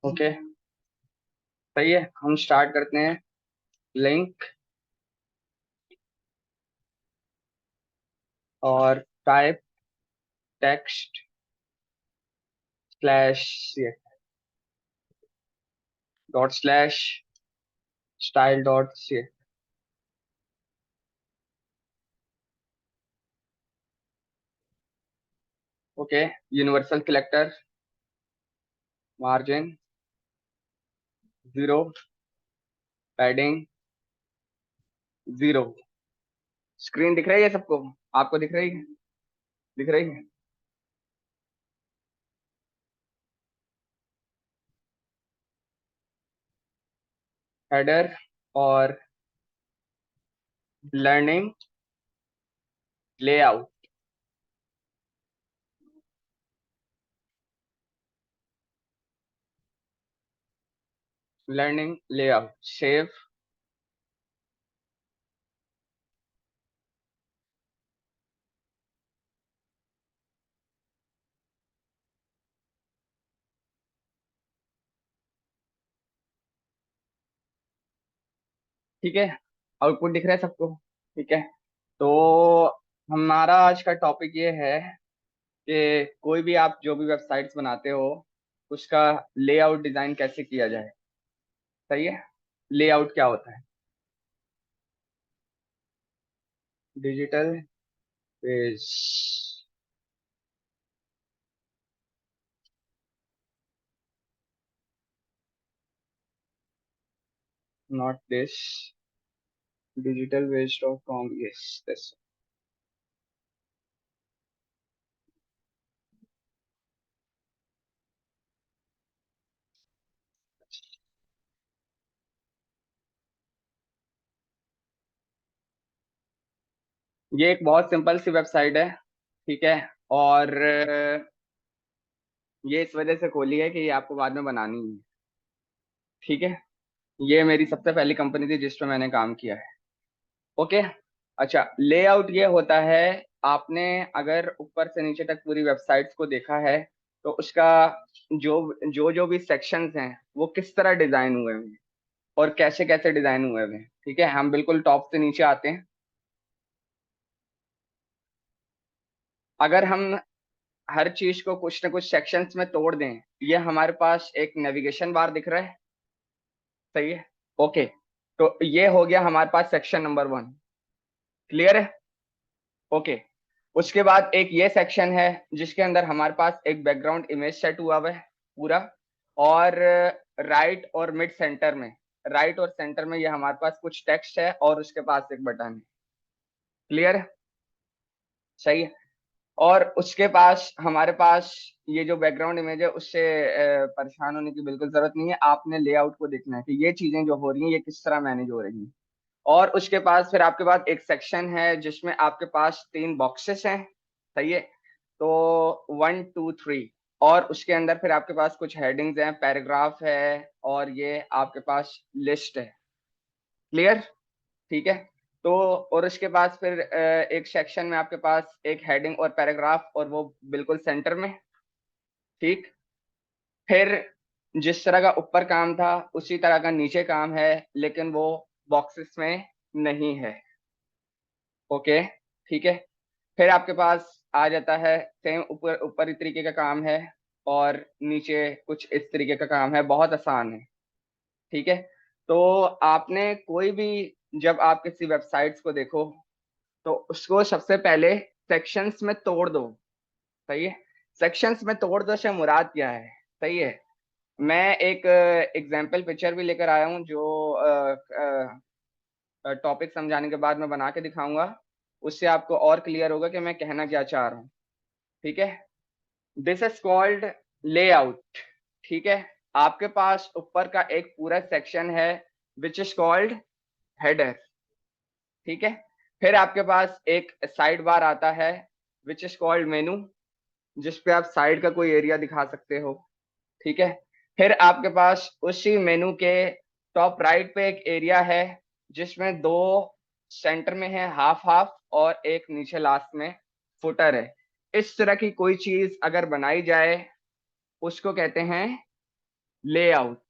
Okay, सही है। हम स्टार्ट करते हैं। लिंक और type text slash dot slash style dot C. Okay, universal selector, margin 0, padding 0। Screen दिख रही है सबको? आपको दिख रही है? दिख रही है? हेडर और learning layout. Learning layout save. ठीक है, आउटपुट दिख रहा है सबको? ठीक है, तो हमारा आज का टॉपिक ये है कि कोई भी आप जो भी वेबसाइट्स बनाते हो उसका लेआउट डिजाइन कैसे किया जाए। सही है। लेआउट क्या होता है? Digital page, not this, digital page dot com, yes this. ये एक बहुत सिंपल सी वेबसाइट है। ठीक है, और ये इस वजह से खोली है कि ये आपको बाद में बनानी है। ठीक है, ये मेरी सबसे पहली कंपनी थी जिस पे मैंने काम किया है। ओके। अच्छा, लेआउट ये होता है, आपने अगर ऊपर से नीचे तक पूरी वेबसाइट्स को देखा है तो उसका जो जो भी सेक्शंस हैं वो किस तरह डिजाइन हुए हैं और कैसे कैसे डिजाइन हुए हैं। ठीक है, हम बिल्कुल टॉप से नीचे आते हैं। अगर हम हर चीज को कुछ ना कुछ सेक्शंस में तोड़ दें, ये हमारे पास एक नेविगेशन बार दिख रहा है। सही है। ओके, तो ये हो गया हमारे पास सेक्शन नंबर 1। क्लियर है? ओके, उसके बाद एक ये सेक्शन है जिसके अंदर हमारे पास एक बैकग्राउंड इमेज सेट हुआ हुआ है पूरा, और राइट और मिड सेंटर में, राइट और सेंटर में ये हमारे पास कुछ टेक्स्ट है और उसके पास एक बटन है। क्लियर है? सही है। और उसके पास हमारे पास ये जो बैकग्राउंड इमेज है उससे परेशान होने की बिल्कुल जरूरत नहीं है। आपने लेआउट को देखना है कि ये चीजें जो हो रही हैं ये किस तरह मैनेज हो रही हैं। और उसके पास फिर आपके पास एक सेक्शन है जिसमें आपके पास 3 बॉक्सेस हैं। सही है। तो 1 2 3, और उसके अंदर फिर आपके पास कुछ हेडिंग्स हैं, पैराग्राफ है, और ये आपके पास लिस्ट है। क्लियर? ठीक है। तो और उसके पास फिर एक सेक्शन में आपके पास एक हेडिंग और पैराग्राफ, और वो बिल्कुल सेंटर में। ठीक। फिर जिस तरह का ऊपर काम था उसी तरह का नीचे काम है, लेकिन वो बॉक्सेस में नहीं है। ओके। ठीक है। फिर आपके पास आ जाता है सेम ऊपर ऊपरी तरीके का काम है, और नीचे कुछ इस तरीके का काम है। बहुत आसान है। ठीक है। तो आपने कोई भी, जब आप किसी वेबसाइट्स को देखो तो उसको सबसे पहले सेक्शंस में तोड़ दो। सही है। सेक्शंस में तोड़ दो से मुराद क्या है? सही है। मैं एक एग्जाम्पल पिक्चर भी लेकर आया हूँ जो टॉपिक समझाने के बाद मैं बना के दिखाऊंगा। उससे आपको और क्लियर होगा कि मैं कहना क्या चाह रहा हूँ। ठीक है। This is called layout. ठीक है। आपके पास ऊपर का एक पूरा सेक्शन है विच इज कॉल्ड हेडर। ठीक है। फिर आपके पास एक साइड बार आता है विच इज कॉल्ड मेनू, जिस पे आप साइड का कोई एरिया दिखा सकते हो। ठीक है। फिर आपके पास उसी मेनू के टॉप राइट पे एक एरिया है जिसमें 2 सेंटर में है हाफ हाफ, और एक नीचे लास्ट में फुटर है। इस तरह की कोई चीज अगर बनाई जाए उसको कहते हैं लेआउट,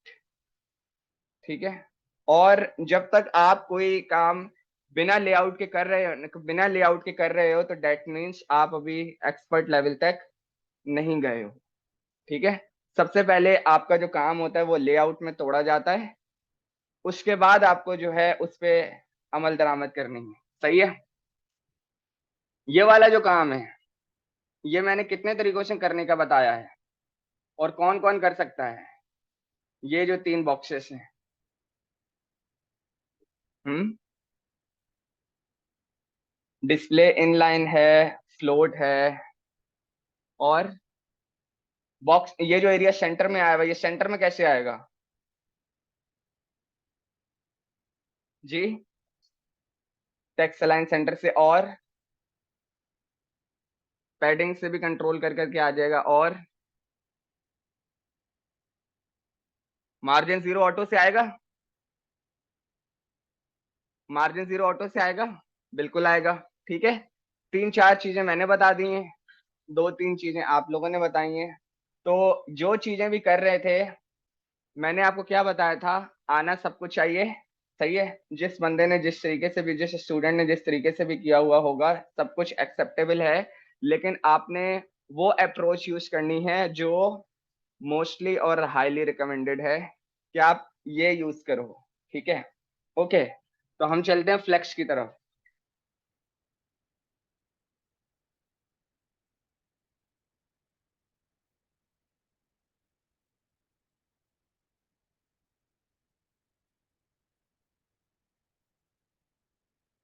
ठीक है। और जब तक आप कोई काम बिना लेआउट के कर रहे हो तो डेट मीन्स आप अभी एक्सपर्ट लेवल तक नहीं गए हो, ठीक है। सबसे पहले आपका जो काम होता है वो लेआउट में तोड़ा जाता है, उसके बाद आपको जो है उस पे अमल दरामद करनी है, सही है। ये वाला जो काम है ये मैंने कितने तरीकों से करने का बताया है और कौन कौन कर सकता है, ये जो 3 बॉक्सेस हैं। हम्म डिस्प्ले इनलाइन है, फ्लोट है, और बॉक्स, ये जो एरिया सेंटर में आया हुआ, ये सेंटर में कैसे आएगा जी, टेक्स्ट अलाइन सेंटर से, और पैडिंग से भी कंट्रोल कर करके आ जाएगा, और मार्जिन जीरो ऑटो से आएगा, मार्जिन जीरो ऑटो से आएगा, बिल्कुल आएगा, ठीक है। 3-4 चीजें मैंने बता दी हैं, 2-3 चीजें आप लोगों ने बताई हैं। तो जो चीजें भी कर रहे थे मैंने आपको क्या बताया था, आना सबको चाहिए, सही है। जिस बंदे ने जिस तरीके से भी, जिस स्टूडेंट ने जिस तरीके से भी किया हुआ होगा सब कुछ एक्सेप्टेबल है, लेकिन आपने वो अप्रोच यूज करनी है जो मोस्टली और हाईली रिकमेंडेड है कि आप ये यूज करो, ठीक है। ओके, तो हम चलते हैं फ्लेक्स की तरफ।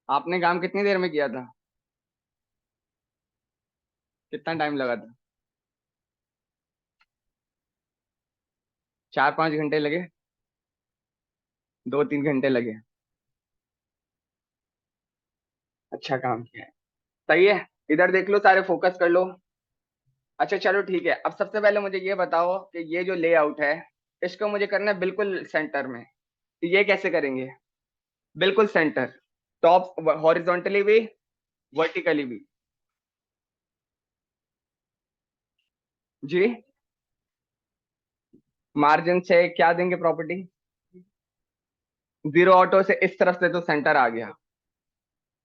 आपने काम कितनी देर में किया था, कितना टाइम लगा था? 4-5 घंटे लगे, 2-3 घंटे लगे, अच्छा काम किया है, सही है। इधर देख लो, सारे फोकस कर लो। अच्छा चलो ठीक है, अब सबसे पहले मुझे ये बताओ कि ये जो लेआउट है इसको मुझे करना है बिल्कुल सेंटर में, तो ये कैसे करेंगे? बिल्कुल सेंटर, टॉप हॉरिजॉन्टली भी, वर्टिकली भी। जी, मार्जिन से क्या देंगे प्रॉपर्टी? जीरो ऑटो से इस तरफ से तो सेंटर आ गया,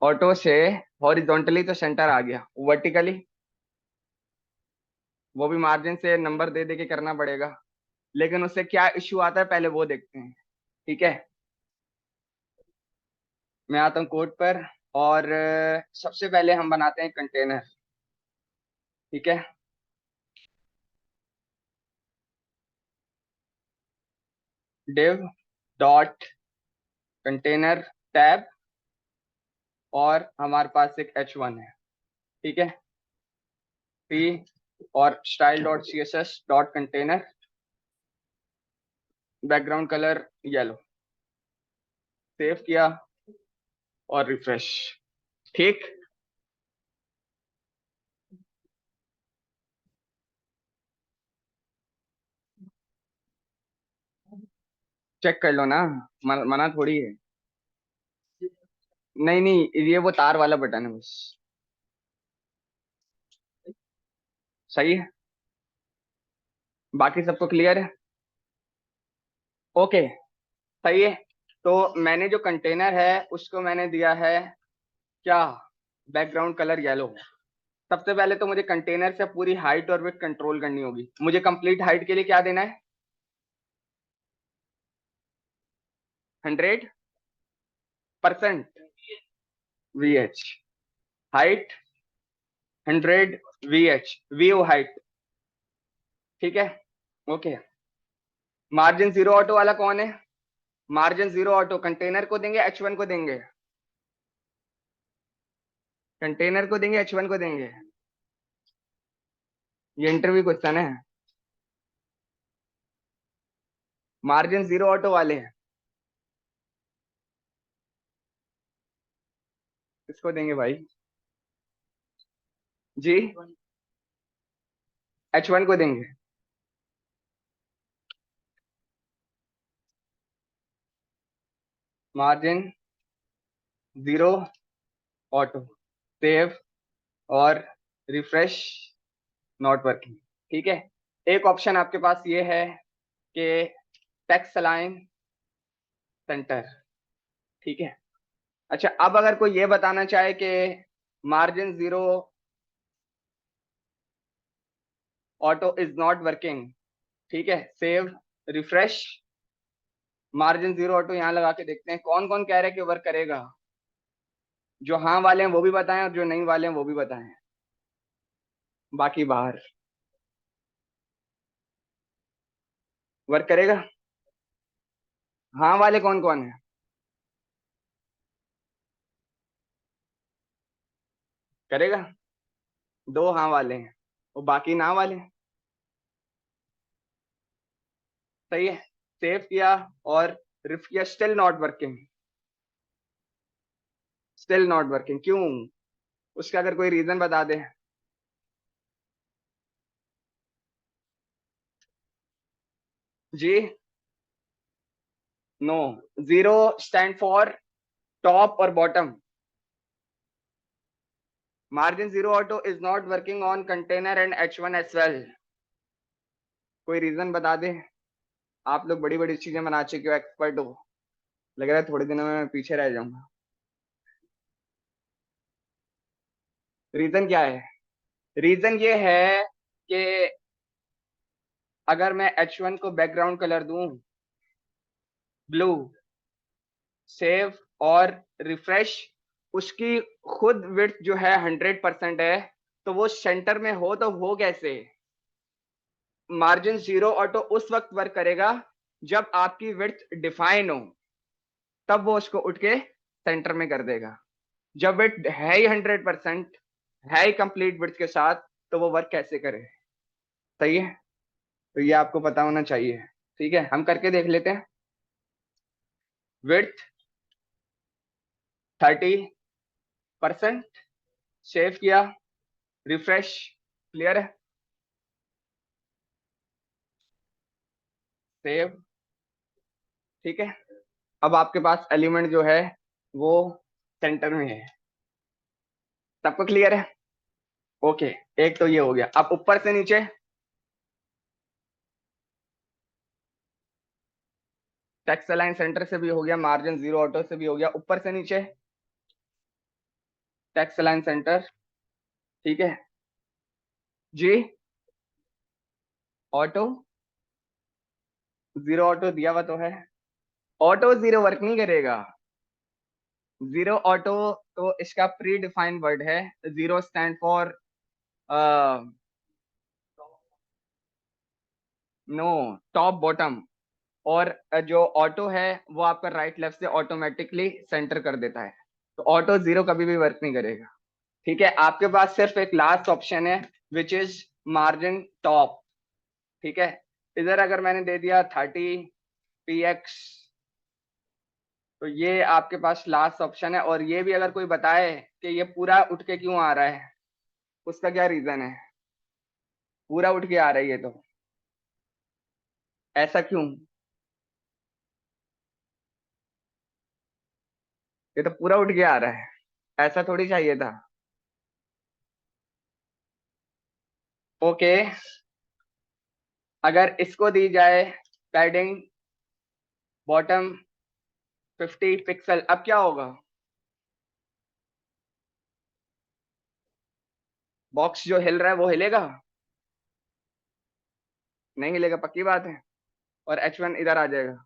ऑटो से हॉरिजॉन्टली तो सेंटर आ गया, वर्टिकली वो भी मार्जिन से नंबर दे दे के करना पड़ेगा, लेकिन उससे क्या इश्यू आता है पहले वो देखते हैं, ठीक है। मैं आता हूँ कोड पर, और सबसे पहले हम बनाते हैं कंटेनर, ठीक है। div डॉट कंटेनर टैब, और हमारे पास एक h1 है, ठीक है। p और style dot C S S dot container, background colour yellow, save किया और रिफ्रेश, ठीक। चेक कर लो ना, मना थोड़ी है। नहीं नहीं, ये वो तार वाला बटन है बस, सही है। बाकी सबको क्लियर है? ओके, सही है। तो मैंने जो कंटेनर है उसको मैंने दिया है क्या, बैकग्राउंड कलर येलो। सबसे पहले तो मुझे कंटेनर से पूरी हाइट और विड्थ कंट्रोल करनी होगी। मुझे कंप्लीट हाइट के लिए क्या देना है? 100% V H, height 100 VH, view height, ठीक है। ओके, मार्जिन जीरो ऑटो वाला कौन है? मार्जिन जीरो ऑटो कंटेनर को देंगे, H1 को देंगे? कंटेनर को देंगे, H1 को देंगे? ये इंटरव्यू क्वेश्चन है। मार्जिन जीरो ऑटो वाले हैं, इसको देंगे भाई जी, H1 को देंगे। मार्जिन जीरो ऑटो, सेव और रिफ्रेश, नॉट वर्किंग, ठीक है। एक ऑप्शन आपके पास ये है कि टेक्स्ट अलाइन सेंटर, ठीक है। अच्छा, अब अगर कोई ये बताना चाहे कि margin zero auto is not working, ठीक है, save, refresh, margin zero auto यहाँ लगा के देखते हैं कौन कौन कह रहे हैं कि वर्क करेगा। जो हाँ वाले हैं वो भी बताएं और जो नहीं वाले हैं वो भी बताएं, बाकी बाहर। वर्क करेगा? हाँ वाले कौन कौन है? करेगा? दो हाँ वाले हैं और बाकी ना वाले हैं। सही है, सेव किया और रिफ किया, still not working. Still not working क्यों? उसका अगर कोई रीजन बता दे। जी? No, zero stand for top और bottom. Margin zero auto is not working on container and H1 as well. कोई रीजन बता दे। आप लोग बड़ी बड़ी चीजें बना चुके हो, एक्सपर्ट हो, लग रहा है थोड़े दिनों में मैं पीछे रह जाऊंगा। रीजन क्या है? रीजन ये है कि अगर मैं H1 को बैकग्राउंड कलर दूं ब्लू, सेव और रिफ्रेश, उसकी खुद विड्थ जो है 100% है, तो वो सेंटर में हो तो हो कैसे? मार्जिन जीरो ऑटो उस वक्त वर्क करेगा जब आपकी विड्थ डिफाइन हो, तब वो उसको उठ के सेंटर में कर देगा। जब विड्थ है ही 100%, है ही कंप्लीट विड्थ के साथ, तो वो वर्क कैसे करे? सही है, तो ये आपको पता होना चाहिए। ठीक है, हम करके देख लेते हैं। विड्थ 30%, सेव किया, रिफ्रेश, क्लियर है, सेव, ठीक है। अब आपके पास एलिमेंट जो है वो सेंटर में है। सबको क्लियर है? ओके, एक तो ये हो गया। अब ऊपर से नीचे, टेक्स्ट अलाइन सेंटर से भी हो गया, मार्जिन जीरो ऑटो से भी हो गया। ऊपर से नीचे टेक्स्ट अलाइन सेंटर, ठीक है जी। ऑटो, जीरो ऑटो दिया हुआ तो है। ऑटो जीरो वर्क नहीं करेगा। जीरो ऑटो तो इसका प्री डिफाइंड वर्ड है। Zero stand for no, top bottom. और जो ऑटो है वो आपका राइट लेफ्ट से ऑटोमेटिकली सेंटर कर देता है, तो ऑटो जीरो कभी भी वर्क नहीं करेगा। ठीक है, आपके पास सिर्फ एक लास्ट ऑप्शन है विच इज मार्जिन टॉप। ठीक है, इधर अगर मैंने दे दिया 30px, तो ये आपके पास लास्ट ऑप्शन है। और ये भी अगर कोई बताए कि ये पूरा उठ के क्यों आ रहा है, उसका क्या रीजन है? पूरा उठ के आ रहा है ये तो, ऐसा क्यों? ये तो पूरा उठ के आ रहा है, ऐसा थोड़ी चाहिए था। ओके, अगर इसको दी जाए पैडिंग बॉटम 50 पिक्सल, अब क्या होगा? बॉक्स जो हिल रहा है वो हिलेगा? नहीं हिलेगा, पक्की बात है। और H1 इधर आ जाएगा।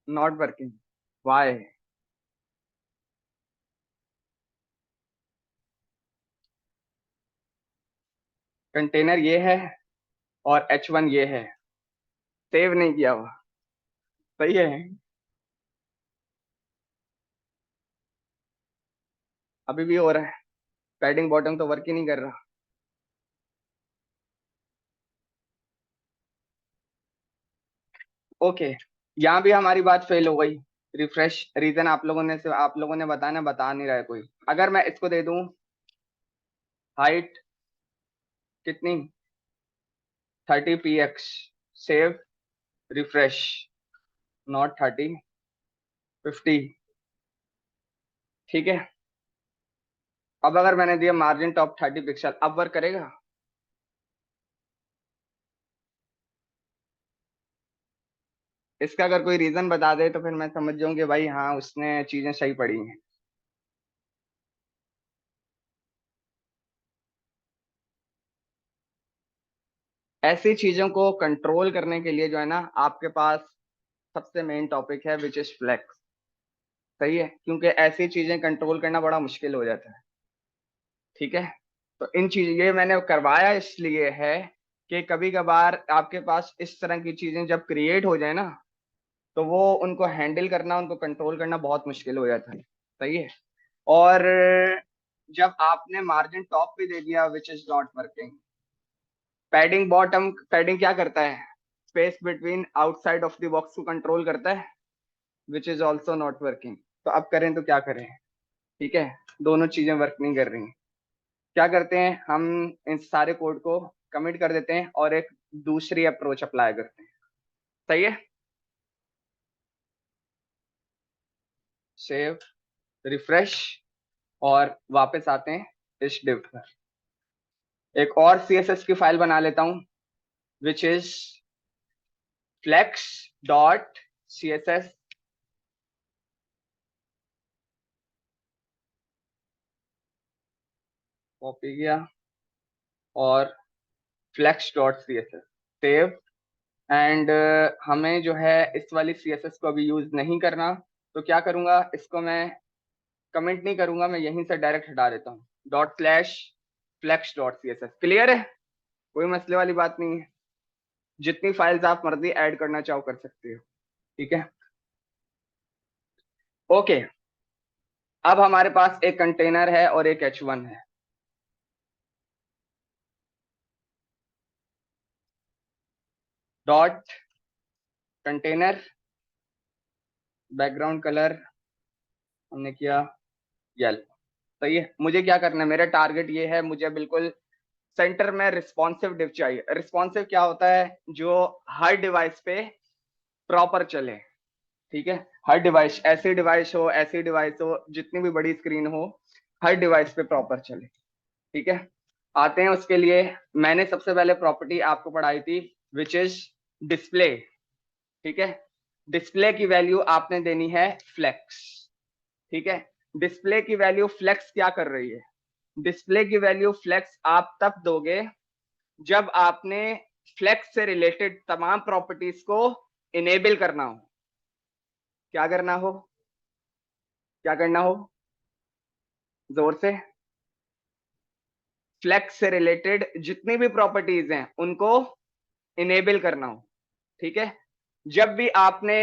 Not working, Y? कंटेनर ये है और H1 ये है, सेव नहीं किया हुआ। सही है, अभी भी हो रहा है। पैडिंग बॉटम तो वर्क ही नहीं कर रहा। ओके, यहाँ भी हमारी बात फेल हो गई। रिफ्रेश, रीजन आप लोगों ने बताना, बता नहीं रहा है कोई। अगर मैं इसको दे दूं हाइट कितनी, 30px, सेव, रिफ्रेश, नॉट 30, 50, ठीक है। अब अगर मैंने दिया मार्जिन टॉप 30 पिक्सल, अब वर्क करेगा? इसका अगर कोई रीजन बता दे तो फिर मैं समझ जाऊं कि भाई हाँ उसने चीजें सही पढ़ी हैं। ऐसी चीजों को कंट्रोल करने के लिए जो है ना, आपके पास सबसे मेन टॉपिक है विच इज फ्लेक्स। सही है, क्योंकि ऐसी चीजें कंट्रोल करना बड़ा मुश्किल हो जाता है। ठीक है। तो इन चीज ये मैंने करवाया इसलिए है कि कभी कभार आपके पास इस तरह की चीजें जब क्रिएट हो जाए ना, तो वो उनको हैंडल करना, उनको कंट्रोल करना बहुत मुश्किल हो जाता है। सही है। और जब आपने मार्जिन टॉप भी दे दिया which is not working, padding bottom, padding क्या करता है? Space between outside of the box को कंट्रोल करता है, which is also not working. तो अब करें तो क्या करें? ठीक है, दोनों चीजें वर्क नहीं कर रही। क्या करते हैं हम, इन सारे कोड को कमिट कर देते हैं और एक दूसरी अप्रोच अप्लाई करते हैं। सही है। सेव, रिफ्रेश, और वापस आते हैं इस डिव पर। एक और सीएसएस की फाइल बना लेता हूं which is flex dot css। Copy किया और flex dot css save. And हमें जो है इस वाली css को अभी यूज नहीं करना, तो क्या करूंगा, इसको मैं कमेंट नहीं करूंगा, मैं यहीं से डायरेक्ट हटा देता हूँ। Dot slash flex dot C S S. Clear है, कोई मसले वाली बात नहीं है। जितनी फाइल्स आप मर्जी ऐड करना चाहो कर सकते हो। ठीक है। ओके। अब हमारे पास एक कंटेनर है और एक H1 है। डॉट कंटेनर, बैकग्राउंड कलर हमने किया येलो। सही है। मुझे क्या करना है, मेरा टारगेट ये है, मुझे बिल्कुल सेंटर में रिस्पॉन्सिव डिव चाहिए। रिस्पॉन्सिव क्या होता है? जो हर डिवाइस पे प्रॉपर चले। ठीक है। हर डिवाइस, ऐसी डिवाइस हो जितनी भी बड़ी स्क्रीन हो, हर डिवाइस पे प्रॉपर चले। ठीक है। आते हैं उसके लिए, मैंने सबसे पहले प्रॉपर्टी आपको पढ़ाई थी विच इज डिस्प्ले। ठीक है। डिस्प्ले की वैल्यू आपने देनी है फ्लेक्स। ठीक है। डिस्प्ले की वैल्यू फ्लेक्स क्या कर रही है? डिस्प्ले की वैल्यू फ्लेक्स आप तब दोगे जब आपने फ्लेक्स से रिलेटेड तमाम प्रॉपर्टीज को इनेबल करना हो। क्या करना हो? क्या करना हो? जोर से। फ्लेक्स से रिलेटेड जितनी भी प्रॉपर्टीज हैं उनको इनेबल करना हो। ठीक है। जब भी आपने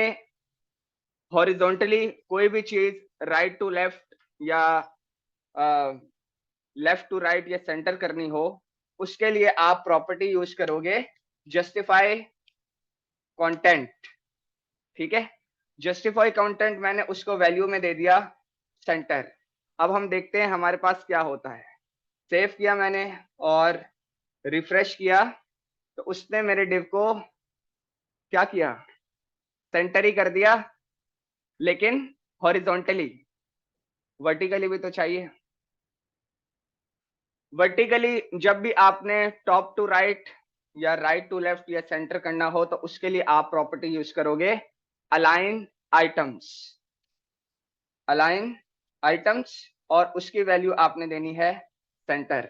हॉरिजॉन्टली कोई भी चीज राइट टू लेफ्ट या लेफ्ट टू राइट या सेंटर करनी हो, उसके लिए आप प्रॉपर्टी यूज करोगे जस्टिफाई कंटेंट। ठीक है। जस्टिफाई कंटेंट मैंने उसको वैल्यू में दे दिया सेंटर। अब हम देखते हैं हमारे पास क्या होता है। सेव किया मैंने और रिफ्रेश किया, तो उसने मेरे डिव को क्या किया? सेंटर ही कर दिया, लेकिन हॉरिजॉन्टली। वर्टिकली भी तो चाहिए। वर्टिकली जब भी आपने टॉप टू राइट या राइट टू लेफ्ट या सेंटर करना हो, तो उसके लिए आप प्रॉपर्टी यूज करोगे अलाइन आइटम्स। अलाइन आइटम्स, और उसकी वैल्यू आपने देनी है सेंटर।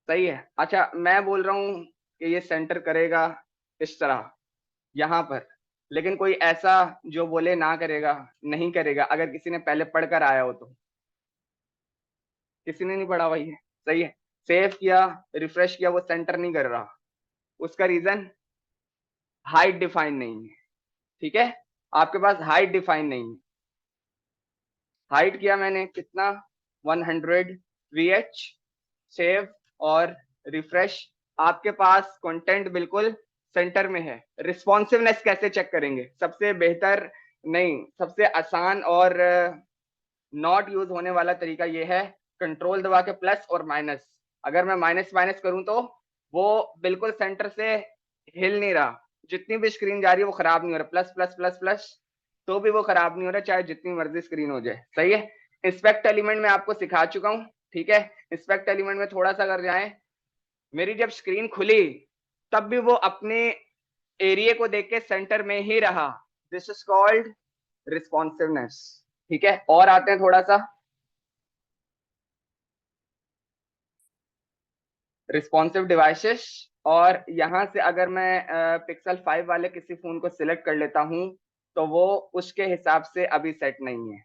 सही है। अच्छा, मैं बोल रहा हूं कि ये सेंटर करेगा इस तरह यहां पर, लेकिन कोई ऐसा जो बोले ना करेगा, नहीं करेगा, अगर किसी ने पहले पढ़कर आया हो तो। किसी ने नहीं पढ़ा भाई है। सही है। सेव किया, रिफ्रेश किया, वो सेंटर नहीं कर रहा। उसका रीजन हाइट डिफाइन नहीं है। ठीक है। आपके पास हाइट डिफाइन नहीं है। हाइट किया मैंने कितना? 100 VH। सेव और रिफ्रेश। आपके पास कंटेंट बिल्कुल सेंटर में है। रिस्पॉन्सिवनेस कैसे चेक करेंगे? सबसे बेहतर नहीं, सबसे आसान और नॉट यूज होने वाला तरीका ये है, कंट्रोल दबा के प्लस और माइनस। अगर मैं माइनस माइनस करूं तो वो बिल्कुल सेंटर से हिल नहीं रहा। जितनी भी स्क्रीन जा रही है वो खराब नहीं हो रहा। प्लस प्लस प्लस प्लस तो भी वो खराब नहीं हो रहा, चाहे जितनी मर्जी स्क्रीन हो जाए। सही है। इंस्पेक्ट एलिमेंट में आपको सिखा चुका हूं, ठीक है। इंस्पेक्ट एलिमेंट में थोड़ा सा अगर जाए, मेरी जब स्क्रीन खुली तब भी वो अपने एरिया को देख के सेंटर में ही रहा। दिस इज कॉल्ड रिस्पॉन्सिवनेस, ठीक है। और आते हैं थोड़ा सा रिस्पॉन्सिव डिवाइसेस, और यहां से अगर मैं पिक्सल 5 वाले किसी फोन को सिलेक्ट कर लेता हूं तो वो उसके हिसाब से अभी सेट नहीं है,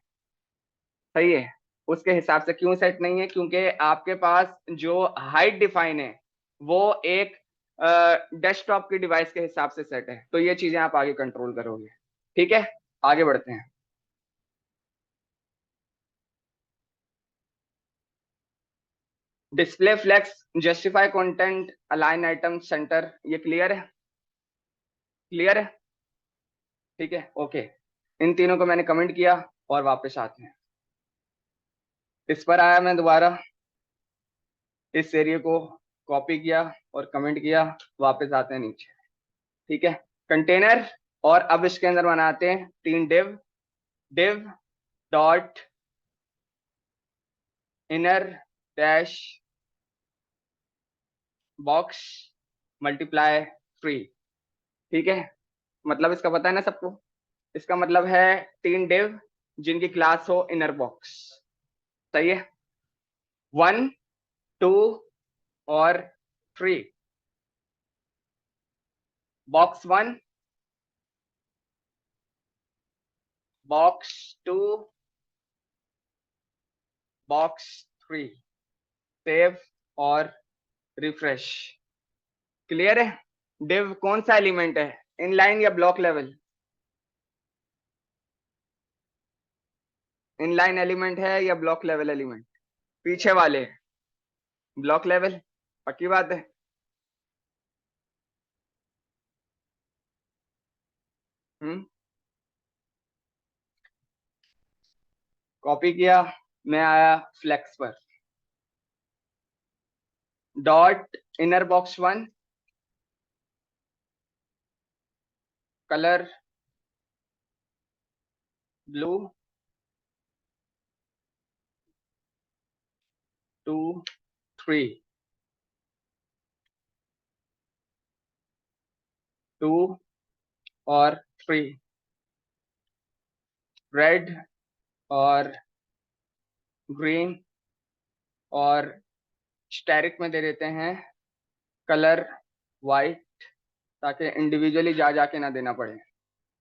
सही है। उसके हिसाब से क्यों सेट नहीं है? क्योंकि आपके पास जो हाइट डिफाइन है वो एक डेस्कटॉप की डिवाइस के हिसाब से सेट है, तो ये चीजें आप आगे कंट्रोल करोगे, ठीक है। आगे बढ़ते हैं। Display flex, justify content, align item centre, ये क्लियर है? क्लियर है, ठीक है, ओके। इन तीनों को मैंने कमेंट किया और वापस आते हैं। इस पर आया मैं दोबारा, इस एरिया को कॉपी किया और कमेंट किया, वापस आते हैं नीचे, ठीक है। कंटेनर, और अब इसके अंदर बनाते हैं 3 div. Div dot inner dash box multiply 3, ठीक है। मतलब इसका पता है ना सबको? इसका मतलब है 3 डिव जिनकी क्लास हो इनर बॉक्स, सही है। 1, 2 और 3। Box 1, box 2, box 3। सेव और रिफ्रेश। क्लियर है? डिव कौन सा एलिमेंट है, इनलाइन या ब्लॉक लेवल? इनलाइन एलिमेंट है या ब्लॉक लेवल एलिमेंट? पीछे वाले ब्लॉक लेवल, पक्की बात है। हम्म, कॉपी किया, मैं आया फ्लेक्स पर। Dot inner box 1, colour blue, 2, 3, 2 और 3। रेड और ग्रीन, और स्टैरिक में दे देते हैं कलर वाइट, ताकि इंडिविजुअली जा जाके ना देना पड़े,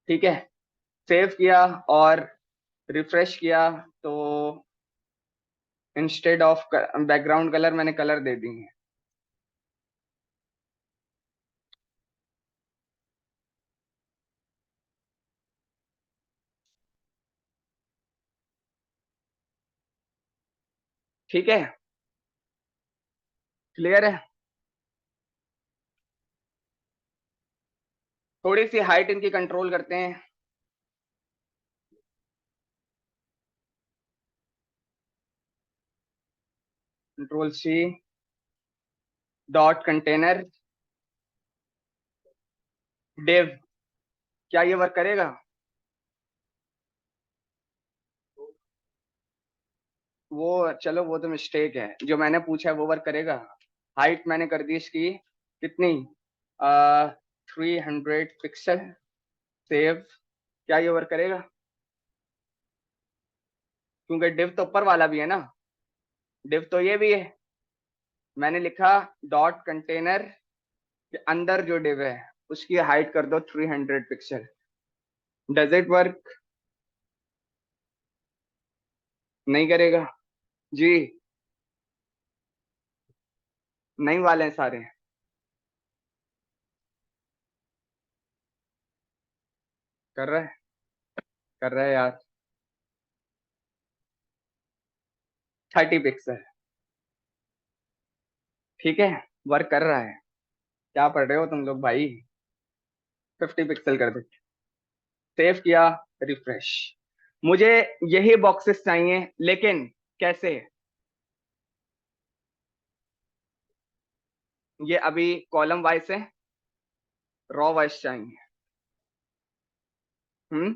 ठीक है। सेव किया और रिफ्रेश किया तो इंस्टेड ऑफ बैकग्राउंड कलर मैंने कलर दे दी है। ठीक है, क्लियर है। थोड़ी सी हाइट इनकी कंट्रोल करते हैं। Control C, dot container div, क्या ये वर्क करेगा? वो चलो, वो तो मिस्टेक है, जो मैंने पूछा है वो वर्क करेगा। हाइट मैंने कर दी इसकी कितनी, 300 पिक्सल। सेव, क्या ये वर्क करेगा? क्योंकि डिव तो ऊपर वाला भी है ना, डिव तो ये भी है। मैंने लिखा डॉट कंटेनर के अंदर जो डिव है उसकी हाइट कर दो 300 पिक्सल। Does it work? नहीं करेगा जी, नहीं वाले हैं सारे। कर रहे हैं, कर रहे हैं यार। 30 पिक्सल, ठीक है, वर्क कर रहा है। क्या पढ़ रहे हो तुम लोग भाई? 50 पिक्सल कर दो। सेव किया, रिफ्रेश। मुझे यही बॉक्सेस चाहिए, लेकिन कैसे? ये अभी कॉलम वाइज है, रॉ वाइज चाहिए। हम्म,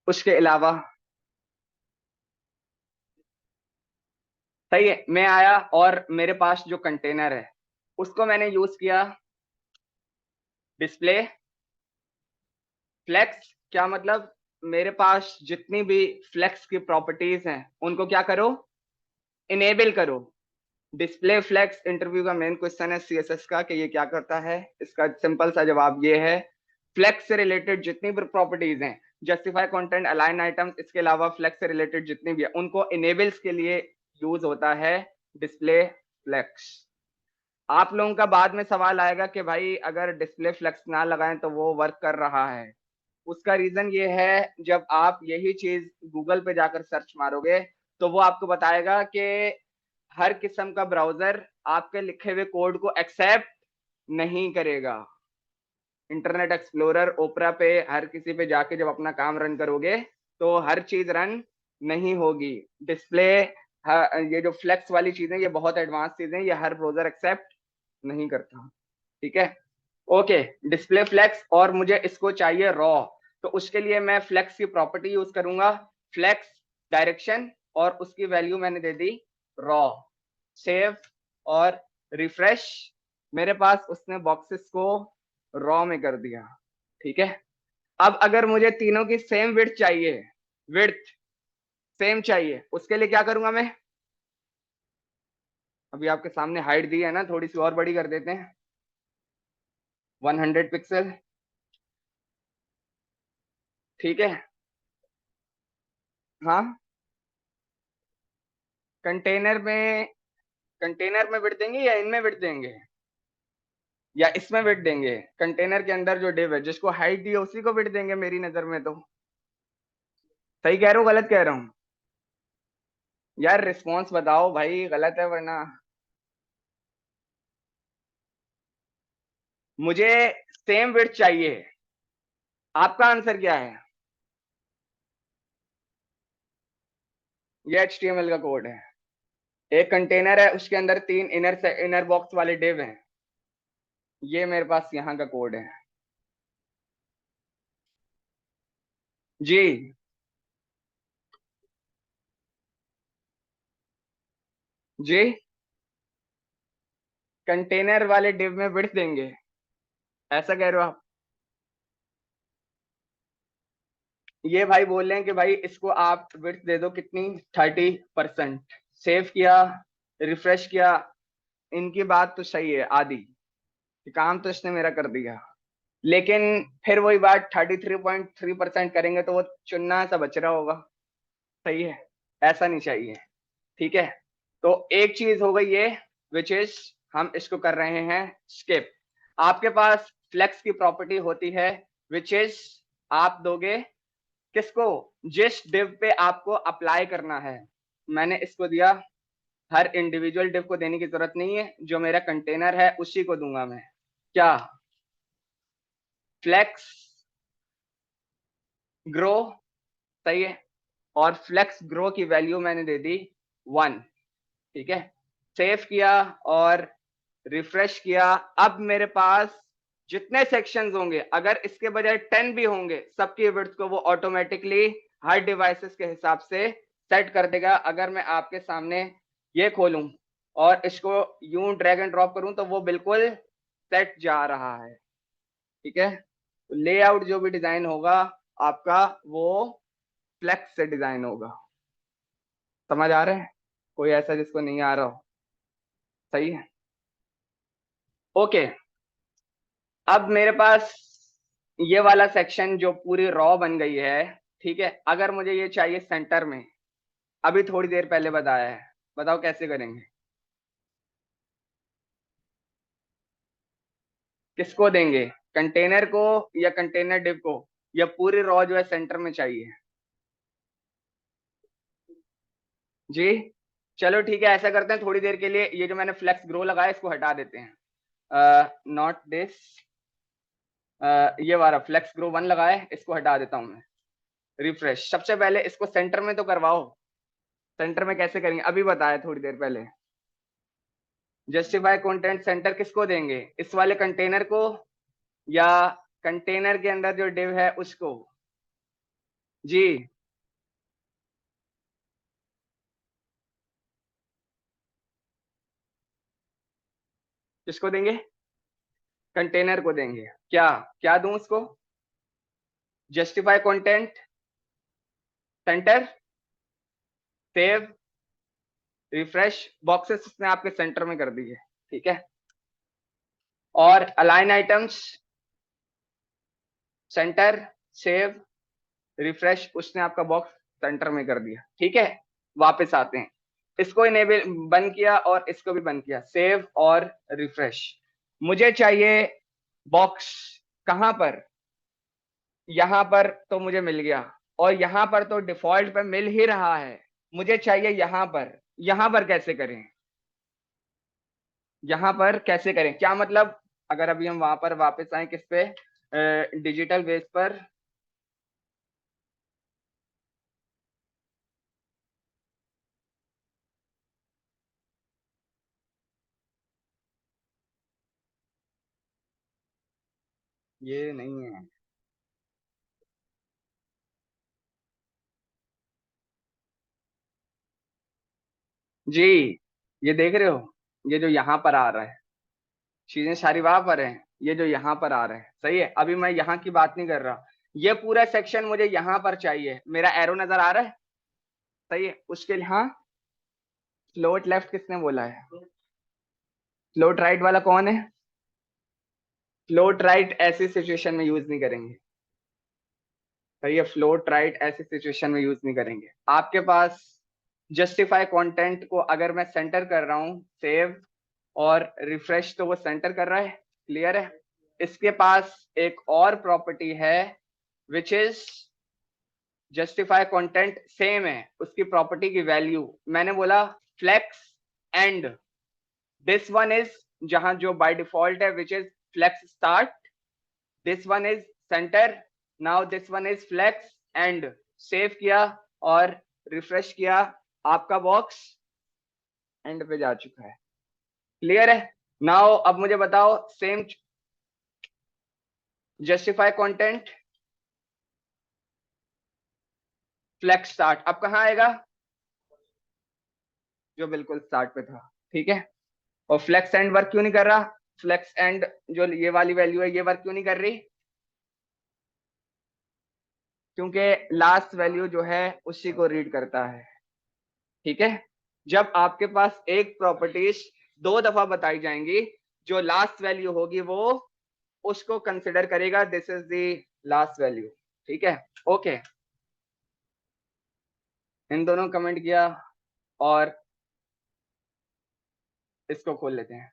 उसके अलावा सही है। मैं आया और मेरे पास जो कंटेनर है उसको मैंने यूज किया डिस्प्ले फ्लेक्स। क्या मतलब, मेरे पास जितनी भी फ्लेक्स की प्रॉपर्टीज हैं उनको क्या करो, इनेबल करो। डिस्प्ले फ्लेक्स इंटरव्यू का मेन क्वेश्चन है सीएसएस का कि ये क्या करता है। इसका सिंपल सा जवाब ये है, फ्लेक्स से रिलेटेड जितनी भी प्रॉपर्टीज हैं, जस्टिफाई कंटेंट, अलाइन आइटम्स, इसके अलावा फ्लेक्स से रिलेटेड जितनी भी है उनको इनेबल्स के लिए यूज होता है डिस्प्ले फ्लेक्स। आप लोगों का बाद में सवाल आएगा कि भाई अगर डिस्प्ले फ्लेक्स ना लगाएं तो वो वर्क कर रहा है। उसका रीजन ये है, जब आप यही चीज गूगल पे जाकर सर्च मारोगे तो वो आपको बताएगा कि हर किस्म का ब्राउजर आपके लिखे हुए कोड को एक्सेप्ट नहीं करेगा। इंटरनेट एक्सप्लोरर, ओपरा पे, हर किसी पे जाके जब अपना काम रन करोगे तो हर चीज रन नहीं होगी। डिस्प्ले, ये जो फ्लेक्स वाली चीजें ये बहुत एडवांस चीजें, ये हर ब्राउजर एक्सेप्ट नहीं करता। ठीक है, ओके। डिस्प्ले फ्लेक्स, और मुझे इसको चाहिए रॉ, तो उसके लिए मैं फ्लेक्स की प्रॉपर्टी यूज करूंगा, फ्लेक्स डायरेक्शन, और उसकी वैल्यू मैंने दे दी रॉ। सेव और रिफ्रेश, मेरे पास उसने बॉक्सेस को रॉ में कर दिया। ठीक है, अब अगर मुझे तीनों की सेम विड्थ चाहिए, विड्थ सेम चाहिए, उसके लिए क्या करूंगा मैं, अभी आपके सामने हाइट दी है ना, थोड़ी सी और बड़ी कर देते हैं, 100 पिक्सल। ठीक है, हाँ, कंटेनर में, कंटेनर में विड्थ देंगे या इनमें विड्थ देंगे, या इसमें विड्थ देंगे। कंटेनर के अंदर जो डिव है जिसको हाइट दी है उसी को विड्थ देंगे मेरी नजर में तो। सही कह रहा हूँ गलत कह रहा हूँ? यार रिस्पॉन्स बताओ भाई, गलत है वरना। मुझे सेम विड्थ चाहिए, आपका आंसर क्या है? ये HTML का कोड है। एक कंटेनर है, उसके अंदर 3 इनर से इनर बॉक्स वाले डिव हैं। ये मेरे पास यहाँ का कोड है जी। जी, कंटेनर वाले डिव में विड्थ देंगे, ऐसा कह रहे हो आप? ये भाई बोल रहे हैं कि भाई इसको आप विड्थ दे दो कितनी, 30%। सेव किया, रिफ्रेश किया, इनकी बात तो सही है आदि, काम तो इसने मेरा कर दिया, लेकिन फिर वही बात, 33.3% करेंगे तो वो चुनना सा बच रहा होगा। सही है, ऐसा नहीं चाहिए। ठीक है, तो एक चीज हो गई ये, विच इज हम इसको कर रहे हैं स्किप। आपके पास फ्लेक्स की प्रॉपर्टी होती है विच इज, आप दोगे किसको, जिस डिव पे आपको अप्लाई करना है। मैंने इसको दिया, हर इंडिविजुअल डिव को देने की जरूरत नहीं है, जो मेरा कंटेनर है उसी को दूंगा मैं। क्या, फ्लेक्स ग्रो, सही है, और फ्लेक्स ग्रो की वैल्यू मैंने दे दी 1। ठीक है, सेव किया और रिफ्रेश किया। अब मेरे पास जितने सेक्शंस होंगे, अगर इसके बजाय 10 भी होंगे, सबकी विड्थ को वो ऑटोमेटिकली हर डिवाइसेस के हिसाब से सेट कर देगा। अगर मैं आपके सामने ये खोलूं और इसको यूं ड्रैग एंड ड्रॉप करूं तो वो बिल्कुल सेट जा रहा है। ठीक है, लेआउट जो भी डिजाइन होगा आपका, वो फ्लेक्स से डिजाइन होगा। समझ आ रहा है? कोई ऐसा जिसको नहीं आ रहा हो? सही है, ओके। अब मेरे पास ये वाला सेक्शन जो पूरी रॉ बन गई है, ठीक है, अगर मुझे ये चाहिए सेंटर में, अभी थोड़ी देर पहले बताया है, बताओ कैसे करेंगे? किसको देंगे, कंटेनर को या कंटेनर डिव को, या पूरी रॉ जो है सेंटर में चाहिए? जी, चलो ठीक है, ऐसा करते हैं, थोड़ी देर के लिए ये जो मैंने फ्लेक्स ग्रो लगाया इसको हटा देते हैं। नॉट दिस, ये वाला फ्लेक्स ग्रो 1 लगाया है, इसको हटा देता हूं मैं। रिफ्रेश, सबसे पहले इसको सेंटर में तो करवाओ। सेंटर में कैसे करेंगे, अभी बताया थोड़ी देर पहले। जस्टिफाई कंटेंट सेंटर किसको देंगे, इस वाले कंटेनर को, या कंटेनर के अंदर जो डिव है उसको? जी, किसको देंगे? कंटेनर को देंगे। क्या क्या दूं उसको? Justify content, centre, save, refresh. Boxes उसने आपके सेंटर में कर दिए, ठीक है। और align items, centre, save, refresh, उसने आपका बॉक्स सेंटर में कर दिया, ठीक है। वापस आते हैं, इसको इनेबल बंद किया और इसको भी बंद किया, सेव और रिफ्रेश। मुझे चाहिए बॉक्स कहां पर? यहां पर तो मुझे मिल गया, और यहां पर तो डिफॉल्ट पे मिल ही रहा है। मुझे चाहिए यहां पर। यहां पर कैसे करें? यहां पर कैसे करें क्या मतलब? अगर अभी हम वहां पर वापस आए, किस पे? डिजिटल बेस पर। ये नहीं है जी, ये देख रहे हो? ये जो यहाँ पर आ रहा है, चीजें सारी वहां पर है, ये जो यहाँ पर आ रहा है, सही है। अभी मैं यहाँ की बात नहीं कर रहा, ये पूरा सेक्शन मुझे यहाँ पर चाहिए। मेरा एरो नजर आ रहा है, सही है। उसके लिए हाँ, फ्लोट लेफ्ट किसने बोला है? फ्लोट राइट वाला कौन है? फ्लोट राइट ऐसी सिचुएशन में यूज नहीं करेंगे, सही है। फ्लोट राइट ऐसी सिचुएशन में यूज नहीं करेंगे। आपके पास जस्टिफाई कंटेंट को अगर मैं सेंटर कर रहा हूँ, सेव और रिफ्रेश, तो वो सेंटर कर रहा है, क्लियर है। इसके पास एक और प्रॉपर्टी है which is justify content, same है उसकी प्रॉपर्टी की वैल्यू। मैंने बोला flex end, this one is, जहां जो बाय डिफॉल्ट है which is flex start, this one is centre, now this one is flex end. Save किया और रिफ्रेश किया, आपका बॉक्स एंड पे जा चुका है, क्लियर है। नाउ अब मुझे बताओ, same justify content, flex start, अब कहां आएगा? जो बिल्कुल स्टार्ट पे था, ठीक है। और फ्लेक्स एंड वर्क क्यों नहीं कर रहा? फ्लेक्स एंड जो ये वाली वैल्यू है, ये वर्क क्यों नहीं कर रही? क्योंकि लास्ट वैल्यू जो है उसी को रीड करता है, ठीक है। जब आपके पास एक प्रॉपर्टीज दो दफा बताई जाएंगी, जो लास्ट वैल्यू होगी वो उसको कंसिडर करेगा, this is the last value, ठीक है। ओके, इन दोनों कमेंट किया और इसको खोल लेते हैं।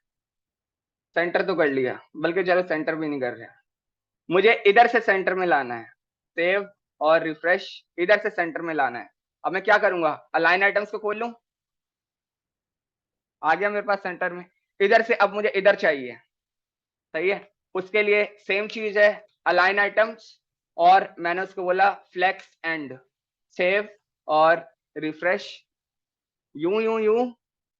सेंटर तो कर लिया, बल्कि चलो सेंटर भी नहीं कर रहे, मुझे इधर से सेंटर में लाना है। सेव और रिफ्रेश, इधर से सेंटर में लाना है। अब मैं क्या करूंगा? अलाइन आइटम्स को खोल लूं, आ गया मेरे पास सेंटर में। इधर से अब मुझे इधर चाहिए, सही है। उसके लिए सेम चीज है, अलाइन आइटम्स, और मैंने उसको बोला फ्लेक्स एंड, सेव और रिफ्रेश। यूं यूं यूं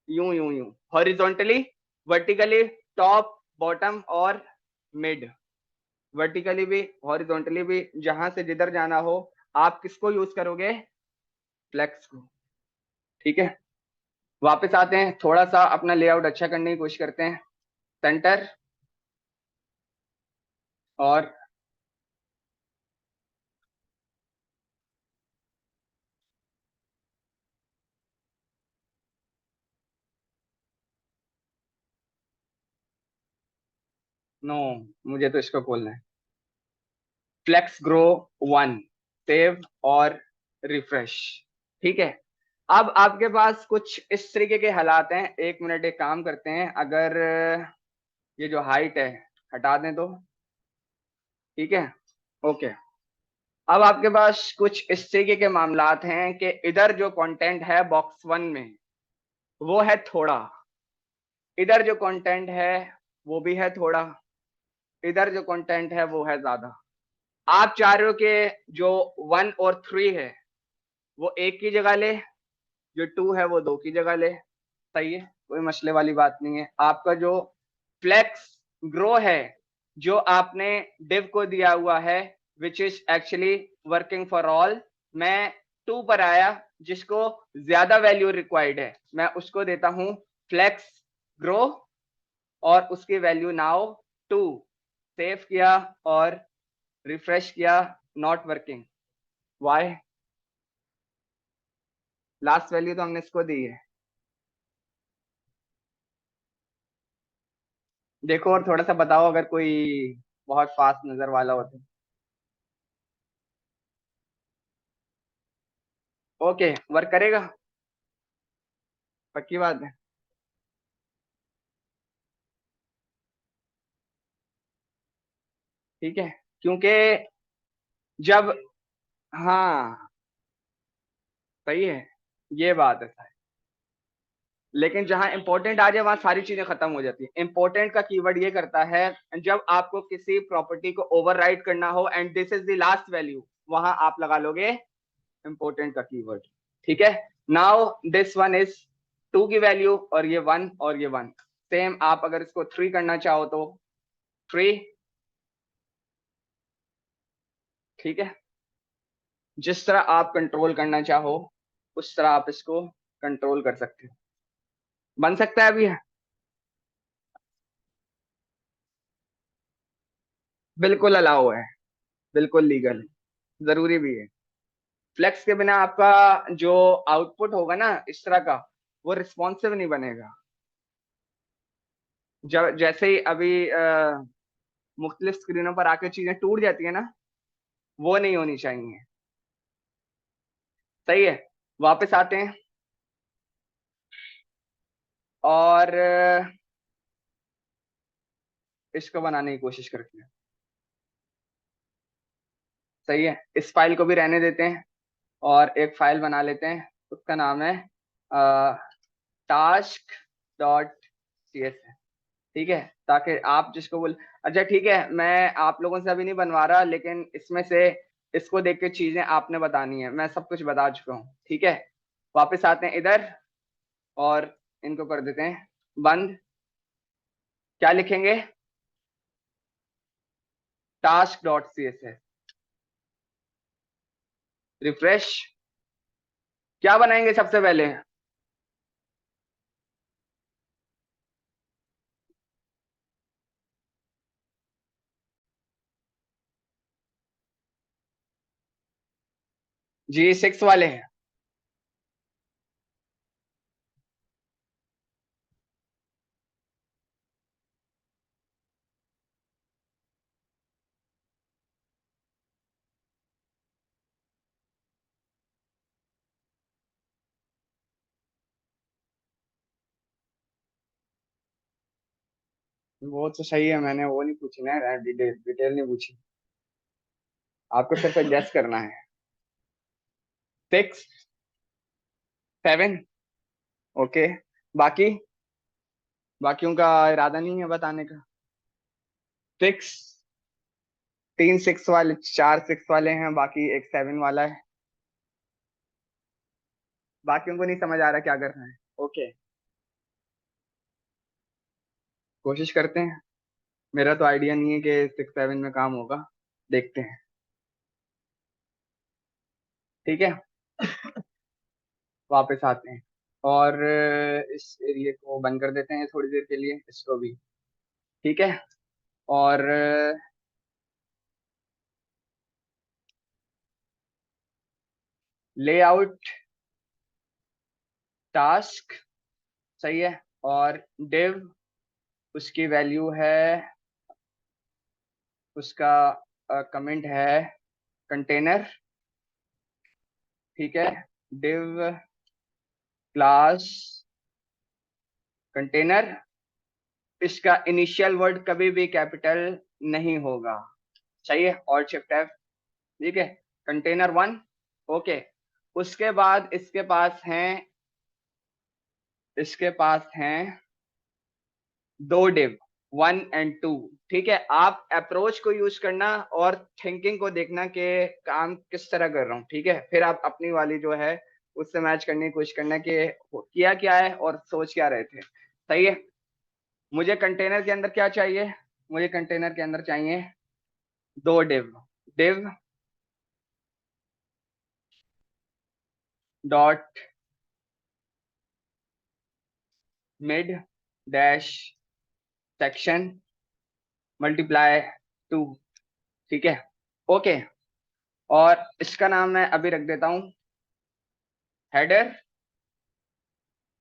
यूं यूं यूं, हॉरिजॉन्टली, वर्टिकली, टॉप, बॉटम और मिड। वर्टिकली भी, हॉरिजॉन्टली भी, जहां से जिधर जाना हो। आप किसको यूज करोगे? फ्लेक्स को, ठीक है। वापस आते हैं, थोड़ा सा अपना लेआउट अच्छा करने की कोशिश करते हैं। सेंटर और नो, मुझे तो इसको खोलना है। फ्लेक्स ग्रो वन, सेव और रिफ्रेश, ठीक है। अब आपके पास कुछ इस तरीके के हालात हैं। एक मिनट, एक काम करते हैं, अगर ये जो हाइट है हटा दें तो, ठीक है। ओके, अब आपके पास कुछ इस तरीके के मामलात हैं कि इधर जो कंटेंट है बॉक्स वन में वो है थोड़ा, इधर जो कंटेंट है वो भी है थोड़ा, इधर जो कंटेंट है वो है ज्यादा। आप चाह रहे हो कि जो वन और थ्री है वो एक की जगह ले, जो टू है वो दो की जगह ले, सही है, कोई मसले वाली बात नहीं है। आपका जो फ्लेक्स ग्रो है, जो आपने डिव को दिया हुआ है, which is actually working for all, मैं टू पर आया, जिसको ज्यादा वैल्यू रिक्वायर्ड है मैं उसको देता हूं फ्लेक्स ग्रो और उसकी वैल्यू नाउ 2। सेव किया और रिफ्रेश किया, not working. Why? Last value तो हमने इसको दी है। देखो और थोड़ा सा बताओ अगर कोई बहुत फास्ट नजर वाला हो तो। ओके, वर्क करेगा? पक्की बात है? ठीक है, क्योंकि जब, हाँ सही है, ये बात है। लेकिन जहां इंपॉर्टेंट आ जाए वहां सारी चीजें खत्म हो जाती है। इंपॉर्टेंट का कीवर्ड ये करता है जब आपको किसी प्रॉपर्टी को ओवरराइड करना हो and this is the last value, वहां आप लगा लोगे इंपॉर्टेंट का कीवर्ड। ठीक है, नाउ दिस वन इज 2 की वैल्यू और ये 1 और ये 1। सेम आप अगर इसको 3 करना चाहो तो 3। ठीक है, जिस तरह आप कंट्रोल करना चाहो उस तरह आप इसको कंट्रोल कर सकते हो। बन सकता है अभी? बिल्कुल अलाउ है, बिल्कुल लीगल है, जरूरी भी है। फ्लेक्स के बिना आपका जो आउटपुट होगा ना इस तरह का, वो रिस्पॉन्सिव नहीं बनेगा। जब जैसे ही अभी मुख्तलिफ स्क्रीनों पर आके चीजें टूट जाती है ना, वो नहीं होनी चाहिए। सही है, वापस आते हैं और इसको बनाने की कोशिश करते हैं। सही है, इस फाइल को भी रहने देते हैं और एक फाइल बना लेते हैं, उसका नाम है टास्क डॉट सी एस। ठीक है, ताकि आप जिसको बोल, अच्छा ठीक है, मैं आप लोगों से अभी नहीं बनवा रहा, लेकिन इसमें से इसको देख के चीजें आपने बतानी है, मैं सब कुछ बता चुका हूँ। ठीक है, वापस आते हैं इधर और इनको कर देते हैं बंद। क्या लिखेंगे? टास्क डॉट सी एस है। रिफ्रेश। क्या बनाएंगे सबसे पहले? जी 6 वाले हैं। वो तो सही है, मैंने वो नहीं पूछी ना, डिटेल डिटेल नहीं पूछी। आपको सिर्फ एडजस्ट करना है। 6, 7। ओके, बाकी बाकियों का इरादा नहीं है बताने का? 6, 3 6 वाले, 4 6 वाले हैं, बाकी एक 7 वाला है। बाकियों को नहीं समझ आ रहा क्या करना है? ओके, कोशिश करते हैं। मेरा तो आइडिया नहीं है कि 6 7 में काम होगा, देखते हैं। ठीक है, वापस आते हैं और इस एरिया को बंद कर देते हैं थोड़ी देर के लिए, इसको भी। ठीक है, और लेआउट टास्क। सही है, और डिव, उसकी वैल्यू है, उसका कमेंट है कंटेनर। ठीक है, डिव क्लास कंटेनर, इसका इनिशियल वर्ड कभी भी कैपिटल नहीं होगा। चाहिए और शिफ्ट एफ। ठीक है, कंटेनर 1। ओके, उसके बाद इसके पास हैं 2 डिव, 1 और 2। ठीक है, आप अप्रोच को यूज करना और थिंकिंग को देखना कि काम किस तरह कर रहा हूँ। ठीक है, फिर आप अपनी वाली जो है उससे मैच करने की कोशिश करना कि किया क्या है और सोच क्या रहे थे। सही है, मुझे कंटेनर के अंदर क्या चाहिए? मुझे कंटेनर के अंदर चाहिए 2 div. Div dot mid dash section multiply 2, ठीक है, ओके। और इसका नाम मैं अभी रख देता हूं हेडर,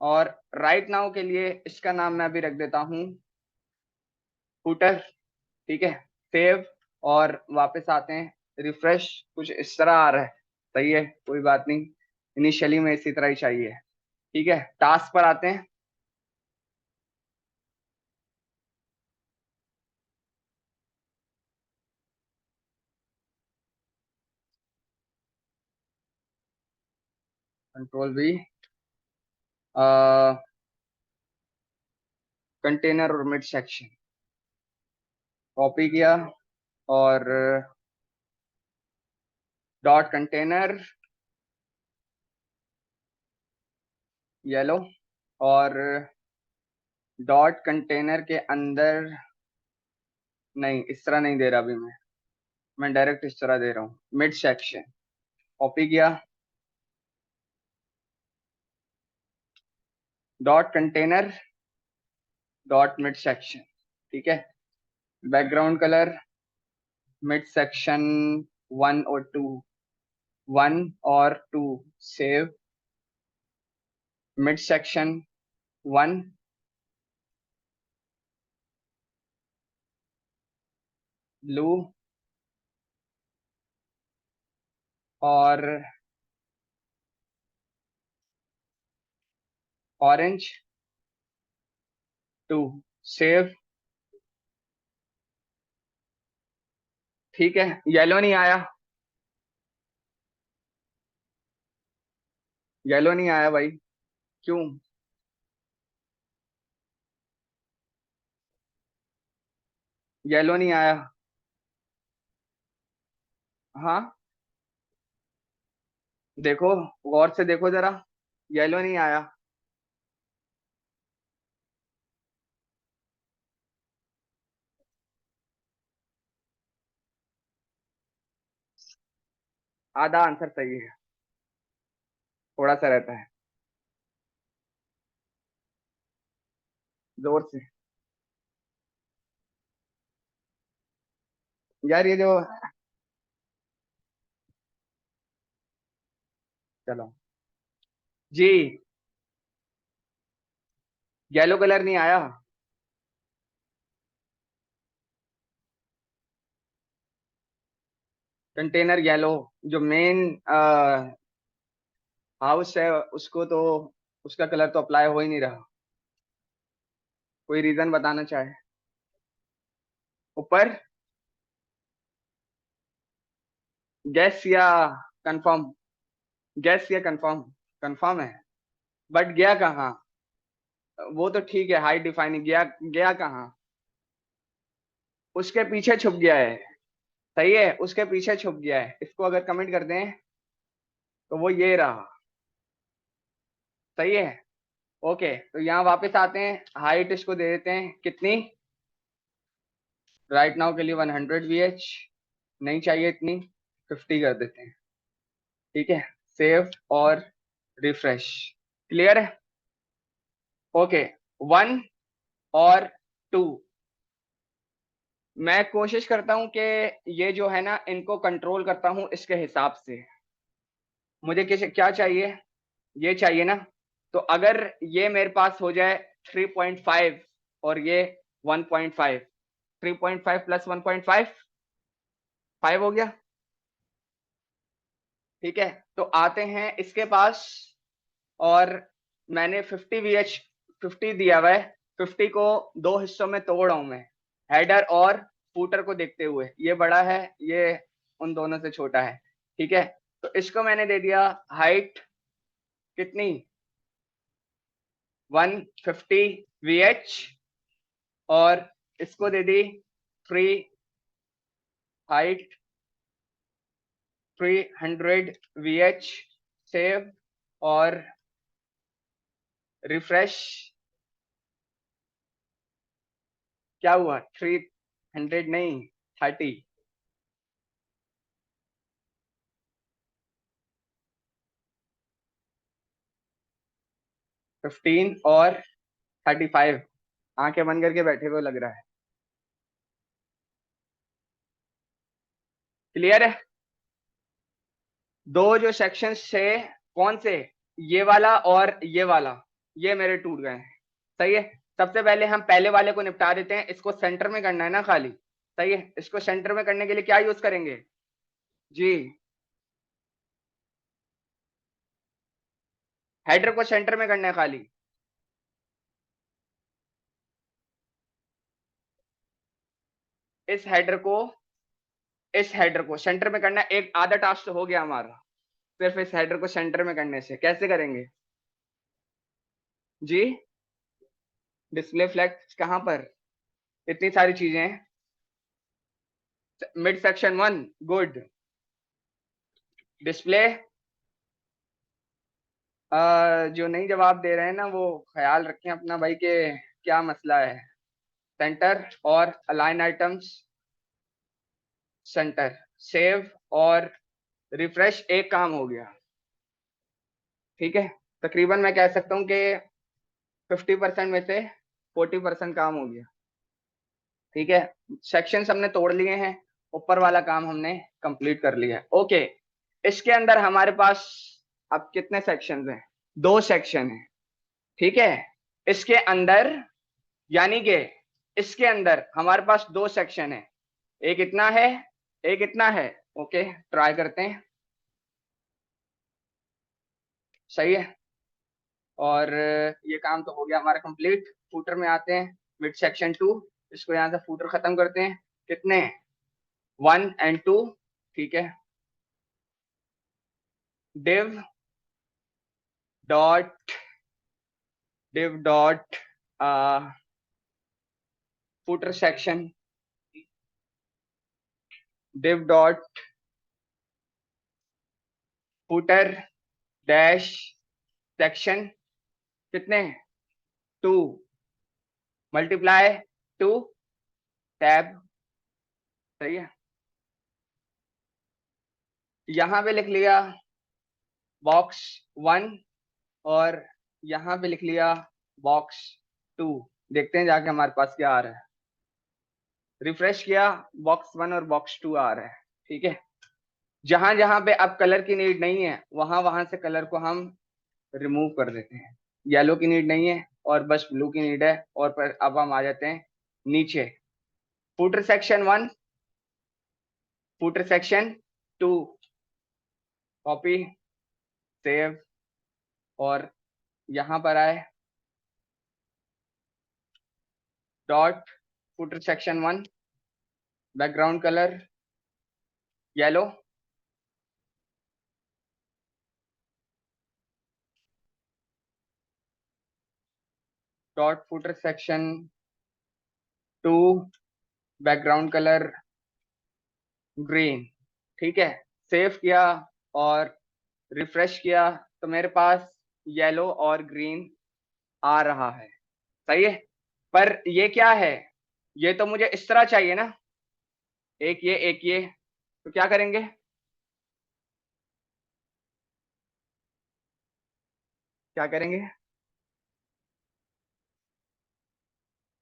और राइट नाउ के लिए इसका नाम मैं अभी रख देता हूं फुटर, ठीक है। सेव और वापस आते हैं, रिफ्रेश, कुछ इस तरह आ रहा है, सही है, कोई बात नहीं, इनिशियली में इसी तरह ही चाहिए, ठीक है। टास्क पर आते हैं, कंट्रोल V, कंटेनर और मिड सेक्शन कॉपी किया, और डॉट कंटेनर येलो, और डॉट कंटेनर के अंदर, नहीं इस तरह नहीं दे रहा अभी मैं डायरेक्ट इस तरह दे रहा हूँ, मिड सेक्शन कॉपी किया, dot container dot mid section, ठीक है। बैकग्राउंड कलर मिड सेक्शन 1 और 2, 1 और 2, सेव, मिड सेक्शन 1, ब्लू, और ऑरेंज 2, सेव, ठीक है। येलो नहीं आया, येलो नहीं आया भाई, क्यों? येलो नहीं आया, हाँ देखो, गौर से देखो जरा, येलो नहीं आया। आधा आंसर सही है, थोड़ा सा रहता है, जोर से। यार ये जो, चलो जी, येलो कलर नहीं आया, कंटेनर येलो, जो मेन हाउस है उसको तो, उसका कलर तो अप्लाई हो ही नहीं रहा, कोई रीजन बताना चाहे? ऊपर, गैस या कंफर्म? गैस या कंफर्म? कंफर्म है, बट गया कहाँ? वो तो ठीक है, हाई डिफाइनिंग, गया गया कहाँ? उसके पीछे छुप गया है, सही है, उसके पीछे छुप गया है, इसको अगर कमेंट कर दें तो वो ये रहा, सही है, ओके। तो यहाँ वापस आते हैं, हाइट इसको दे देते हैं कितनी, राइट नाउ के लिए 100 VH, नहीं चाहिए इतनी, 50 कर देते हैं, ठीक है। सेव और रिफ्रेश, क्लियर है, ओके। 1 और 2, मैं कोशिश करता हूं कि ये जो है ना, इनको कंट्रोल करता हूं इसके हिसाब से, मुझे किस क्या चाहिए, ये चाहिए ना, तो अगर ये मेरे पास हो जाए 3.5 और ये 1.5, 3.5 प्लस 1.5, 5 हो गया, ठीक है। तो आते हैं इसके पास, और मैंने 50 VH 50 दिया हुआ है, 50 को दो हिस्सों में तोड़ रहा हूं मैं, हेडर और फूटर को देखते हुए, ये बड़ा है, ये उन दोनों से छोटा है, ठीक है। तो इसको मैंने दे दिया हाइट कितनी, 150 VH, और इसको दे दी फ्री हाइट 300 VH, सेव और रिफ्रेश, क्या हुआ, 300 नहीं, 30, 15 और 35, आंखें बंद करके बैठे हुए लग रहा है। क्लियर है? दो जो सेक्शंस थे, कौन से, ये वाला और ये वाला, ये मेरे टूट गए हैं। सही है। सबसे पहले हम पहले वाले को निपटा देते हैं, इसको सेंटर में करना है ना खाली। सही है, इसको सेंटर में करने के लिए क्या यूज करेंगे जी? हेडर को सेंटर में करना है खाली। इस हेडर को, इस हेडर को सेंटर में करना है। एक आधा टास्क हो गया हमारा सिर्फ इस हेडर को सेंटर में करने से। कैसे करेंगे जी? डिस्प्ले फ्लेक्स कहां पर, इतनी सारी चीजें हैं। Mid section 1, good. डिस्प्ले, जो नहीं जवाब दे रहे हैं ना, वो ख्याल रखें अपना भाई के क्या मसला है। सेंटर और अलाइन आइटम्स, सेंटर, सेव और रिफ्रेश, एक काम हो गया। ठीक है, तकरीबन मैं कह सकता हूँ कि 50% में से 40% काम हो गया। ठीक है, सेक्शन हमने तोड़ लिए हैं, ऊपर वाला काम हमने कंप्लीट कर लिया है। ओके, इसके अंदर हमारे पास अब कितने सेक्शन हैं? दो सेक्शन है। ठीक है, इसके अंदर, यानी कि इसके अंदर हमारे पास दो सेक्शन है, एक इतना है, एक इतना है। ओके, ट्राई करते हैं। सही है, और ये काम तो हो गया हमारा कंप्लीट। फूटर में आते हैं, मिड सेक्शन 2, इसको यहाँ से फूटर खत्म करते हैं। कितने, 1 और 2। ठीक है, div dot, div dot footer section, div dot footer dash section, कितने, 2 मल्टीप्लाई 2 टैब। सही है, यहां पे लिख लिया बॉक्स 1 और यहां पे लिख लिया बॉक्स 2। देखते हैं जाके हमारे पास क्या आ रहा है। रिफ्रेश किया, बॉक्स 1 और बॉक्स 2 आ रहा है। ठीक है, जहां जहां पे अब कलर की नीड नहीं है, वहां वहां से कलर को हम रिमूव कर देते हैं। येलो की नीड नहीं है और बस ब्लू की नीड है। और पर अब हम आ जाते हैं नीचे, footer section 1, footer section 2, copy, save, और यहां पर आए dot footer section 1, background colour yellow, dot footer section 2, background colour green. ठीक है, सेव किया और रिफ्रेश किया तो मेरे पास येलो और ग्रीन आ रहा है। सही है, पर ये क्या है, ये तो मुझे इस तरह चाहिए ना, एक ये एक ये। तो क्या करेंगे, क्या करेंगे,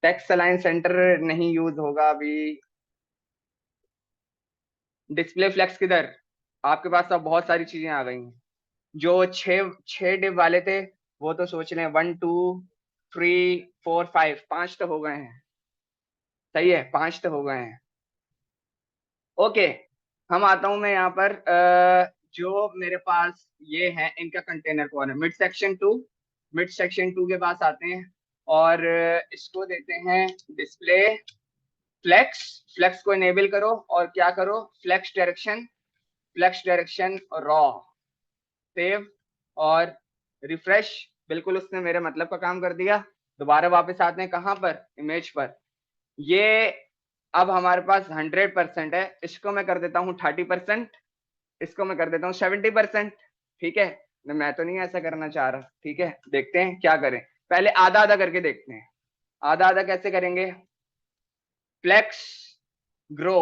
टेक्स्ट अलाइन सेंटर नहीं यूज होगा अभी। डिस्प्ले फ्लेक्स किधर, आपके पास तो बहुत सारी चीजें आ गई हैं। जो छह डिव वाले थे, वो तो सोच लें 1 2 3 4 5, 5 तो हो गए हैं। सही है, 5 तो हो गए हैं। ओके, हम आता हूं मैं यहाँ पर, जो मेरे पास ये है, इनका कंटेनर कौन है, मिड सेक्शन 2। मिड सेक्शन 2 के पास आते हैं और इसको देते हैं डिस्प्ले फ्लेक्स। फ्लेक्स को इनेबल करो और क्या करो, flex direction, flex direction row, save और रिफ्रेश। बिल्कुल उसने मेरे मतलब का काम कर दिया। दोबारा वापस आते हैं कहां पर, इमेज पर। ये अब हमारे पास 100% है, इसको मैं कर देता हूँ 30%, इसको मैं कर देता हूँ 70%। ठीक है, मैं तो नहीं ऐसा करना चाह रहा। ठीक है, देखते हैं क्या करें, पहले आधा आधा करके देखते हैं। आधा आधा कैसे करेंगे, flex grow,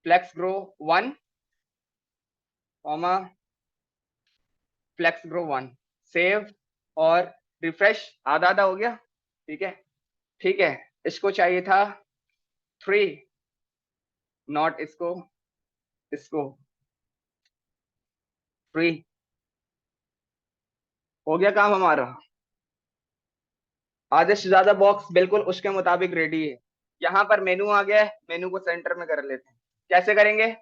flex grow 1 comma flex grow 1, save और रिफ्रेश आधा आधा हो गया। ठीक है, ठीक है, इसको चाहिए था 3, नॉट इसको, इसको 3। हो गया काम हमारा। आधे से ज्यादा बॉक्स बिल्कुल उसके मुताबिक रेडी है। यहाँ पर मेनू आ गया है, मेनू को सेंटर में कर लेते हैं। कैसे करेंगे?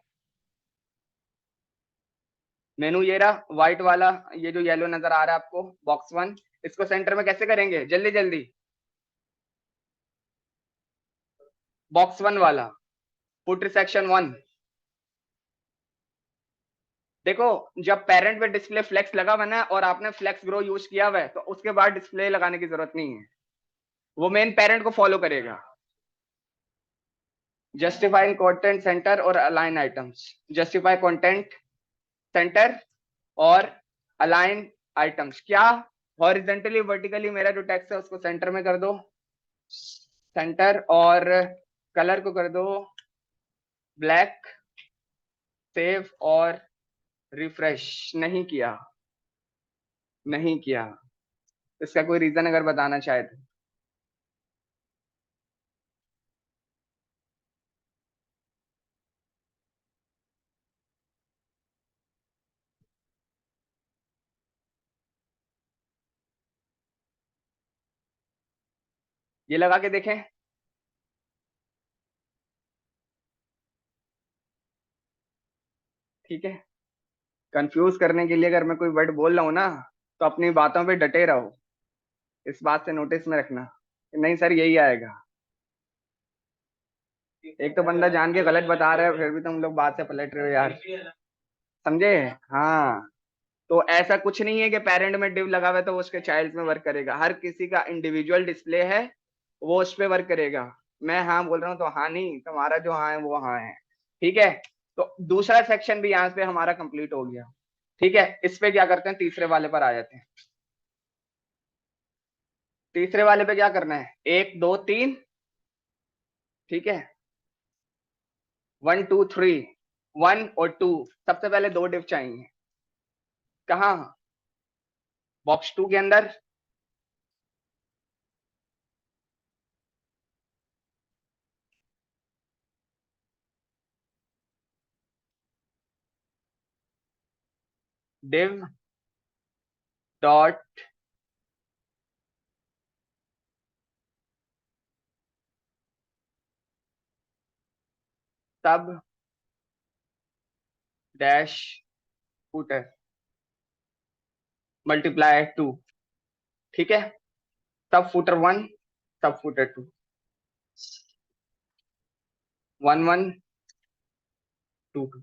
मेनू ये रहा व्हाइट वाला, ये जो येलो नजर आ रहा है आपको बॉक्स 1, इसको सेंटर में कैसे करेंगे? जल्दी जल्दी। बॉक्स 1 वाला, फुटर सेक्शन 1। देखो, जब पेरेंट पे डिस्प्ले फ्लेक्स लगा हुआ है और आपने फ्लेक्स ग्रो यूज किया हुआ है, तो उसके बाद डिस्प्ले लगाने की जरूरत नहीं है, वो मेन पेरेंट को फॉलो करेगा। जस्टिफाइंग कंटेंट सेंटर और align items. Justify content centre और अलाइन आइटम्स। क्या? हॉरिजेंटली वर्टिकली मेरा जो टेक्स्ट है उसको सेंटर में कर दो, सेंटर, और कलर को कर दो ब्लैक। सेव और रिफ्रेश नहीं किया, नहीं किया। इसका कोई रीजन अगर बताना चाहे तो? ये लगा के देखें। ठीक है, कंफ्यूज करने के लिए अगर मैं कोई वर्ड बोल रहा हूँ ना, तो अपनी बातों पे डटे रहो। इस बात से नोटिस में रखना, नहीं सर यही आएगा। एक तो बंदा जान के गलत बता रहा है, फिर भी तुम लोग बात से पलट रहे हो यार। समझे? हाँ। तो ऐसा कुछ नहीं है कि पेरेंट में डिव लगा हुआ है तो वो उसके चाइल्ड में वर्क करेगा। हर किसी का इंडिविजुअल डिस्प्ले है, वो उस पर वर्क करेगा। मैं हाँ बोल रहा हूँ तो हाँ नहीं, तुम्हारा जो हाँ है वो हाँ है। ठीक है, तो दूसरा सेक्शन भी यहाँ पे हमारा कंप्लीट हो गया। ठीक है, इस पे क्या करते हैं, तीसरे वाले पर आ जाते हैं। तीसरे वाले पे क्या करना है? 1 2 3। ठीक है, 1 2 3, 1 और 2। सबसे पहले दो डिव चाहिए। कहाँ? बॉक्स 2 के अंदर। डिव डॉट सब डैश फुटर मल्टीप्लाई 2। ठीक है, सब फुटर 1, सब फुटर 2, 1 1 2 2।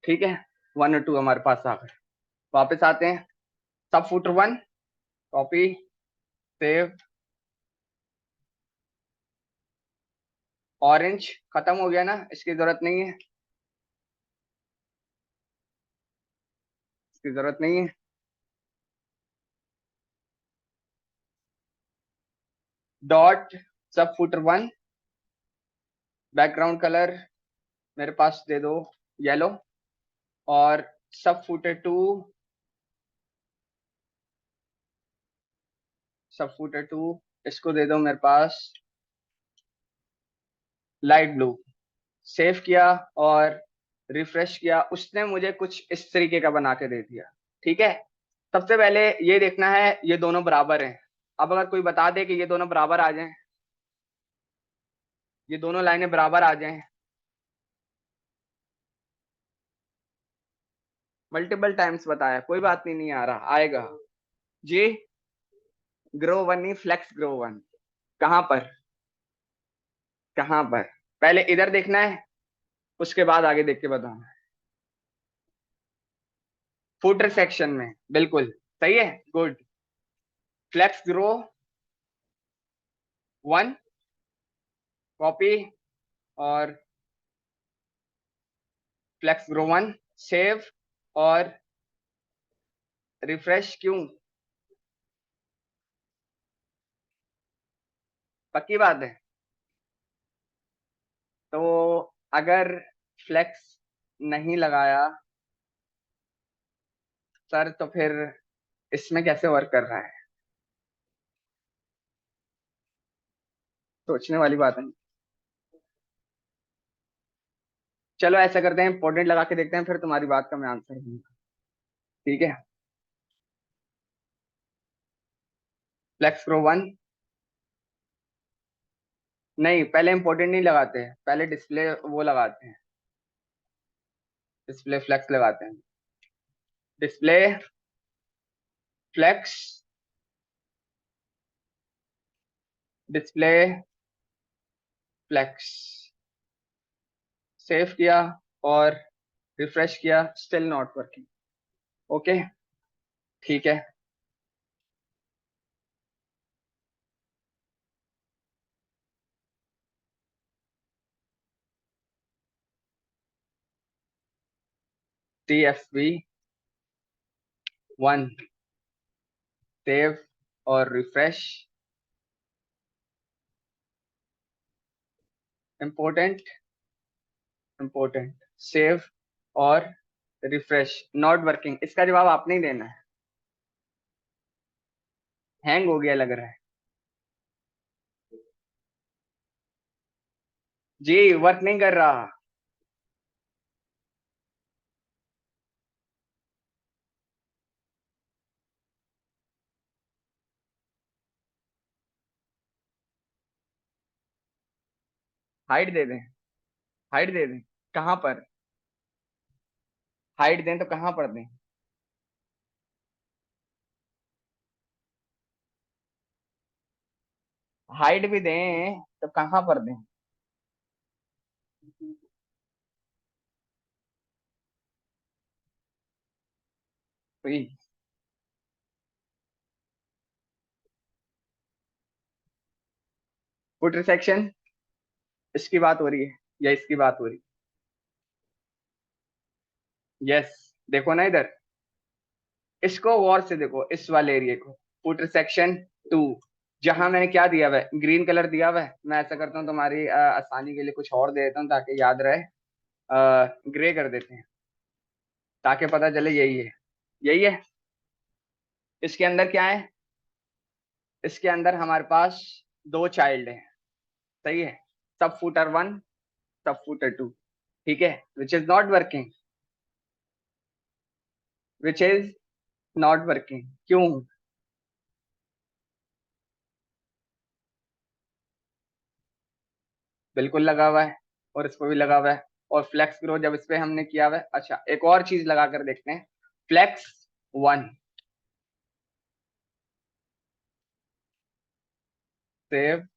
ठीक है, 1 और 2 हमारे पास आ गए। वापस आते हैं, सब फुटर 1, कॉपी, सेव। ऑरेंज खत्म हो गया ना, इसकी जरूरत नहीं है, इसकी जरूरत नहीं है। डॉट सब फुटर 1, बैकग्राउंड कलर मेरे पास दे दो येलो, और सब फुटर 2, सब फुटर 2 इसको दे दो मेरे पास लाइट ब्लू। सेव किया और रिफ्रेश किया, उसने मुझे कुछ इस तरीके का बना के दे दिया। ठीक है, सबसे पहले ये देखना है ये दोनों बराबर हैं। अब अगर कोई बता दे कि ये दोनों बराबर आ जाएं, ये दोनों लाइनें बराबर आ जाएं। मल्टीपल टाइम्स बताया, कोई बात नहीं, नहीं आ रहा, आएगा जी। ग्रो 1 नहीं, फ्लेक्स ग्रो 1। कहां पर? कहां पर? पहले इधर देखना है, उसके बाद आगे देख के बताना। फुटर सेक्शन में, बिल्कुल सही है, गुड। फ्लेक्स ग्रो 1, कॉपी, और फ्लेक्स ग्रो 1 सेव और रिफ्रेश। क्यों? पक्की बात है? तो अगर फ्लेक्स नहीं लगाया सर तो फिर इसमें कैसे वर्क कर रहा है? सोचने वाली बात है। चलो ऐसा करते हैं, इंपॉर्टेंट लगा के देखते हैं, फिर तुम्हारी बात का मैं आंसर दूंगा। ठीक है। Flex grow 1। नहीं, पहले इंपॉर्टेंट नहीं लगाते हैं, पहले डिस्प्ले वो लगाते हैं, डिस्प्ले फ्लेक्स लगाते हैं। Display flex, display flex. Save किया और रिफ्रेश किया, स्टिल नॉट वर्किंग। ओके, ठीक है। TFV 1, सेव और रिफ्रेश। इम्पोर्टेंट, इम्पोर्टेंट, सेव और रिफ्रेश, नॉट वर्किंग। इसका जवाब आपने ही देना है। हैंग हो गया लग रहा है। जी, वर्क नहीं कर रहा। हाइट दे दें, हाइट दे दें। कहाँ पर हाइट दें, तो कहाँ पर दें? हाइट भी दें तो कहाँ पर दें? फुट सेक्शन, इसकी बात हो रही है या इसकी बात हो रही है? यस। देखो ना इधर, इसको गौर से देखो, इस वाले एरिया को। फुट सेक्शन 2, जहां मैंने क्या दिया हुआ है, ग्रीन कलर दिया हुआ है। मैं ऐसा करता हूँ तुम्हारी आसानी के लिए कुछ और दे देता हूँ ताकि याद रहे। ग्रे कर देते हैं ताकि पता चले यही है, यही है। इसके अंदर क्या है? इसके अंदर हमारे पास दो चाइल्ड हैं, सही है। सब फुटर 1, सब फुटर 2। ठीक है, which is not working, which is not working. क्यों? बिल्कुल लगा हुआ है, और इस पर भी लगा हुआ है। और फ्लेक्स ग्रो जब इस पे हमने किया हुआ है। अच्छा, एक और चीज लगा कर देखते हैं। Flex 1, save,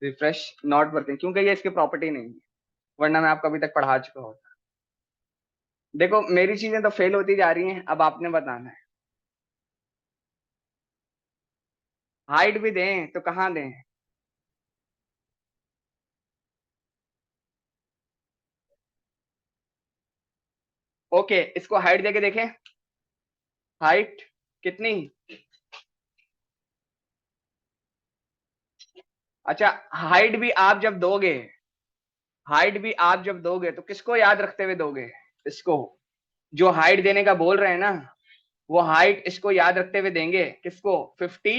refresh, not working, क्योंकि ये इसकी प्रॉपर्टी नहीं है, वरना मैं आपको अभी तक पढ़ा चुका होता। देखो, मेरी चीजें तो फेल होती जा रही हैं, अब आपने बताना है। हाइट भी दें तो कहाँ दें? ओके, इसको हाइट देके देखें। हाइट कितनी? अच्छा, हाइट भी आप जब दोगे, हाइट भी आप जब दोगे तो किसको याद रखते हुए दोगे? इसको, जो हाइट देने का बोल रहे हैं ना, वो हाइट इसको याद रखते हुए देंगे। किसको? 50,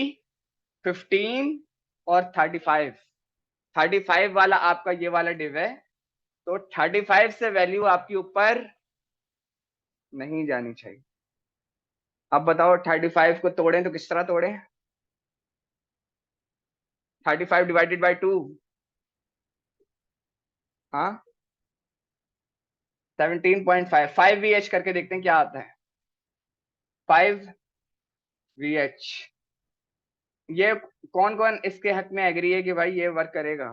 15 और 35। 35 वाला आपका ये वाला डिव है, तो 35 से वैल्यू आपकी ऊपर नहीं जानी चाहिए। अब बताओ, 35 को तोड़ें तो किस तरह तोड़ें? 35 डिवाइडेड बाई 2। हाँ, 17.5। 5 VH करके देखते हैं क्या आता है। 5 VH। ये कौन कौन इसके हक में एग्री है कि भाई ये वर्क करेगा?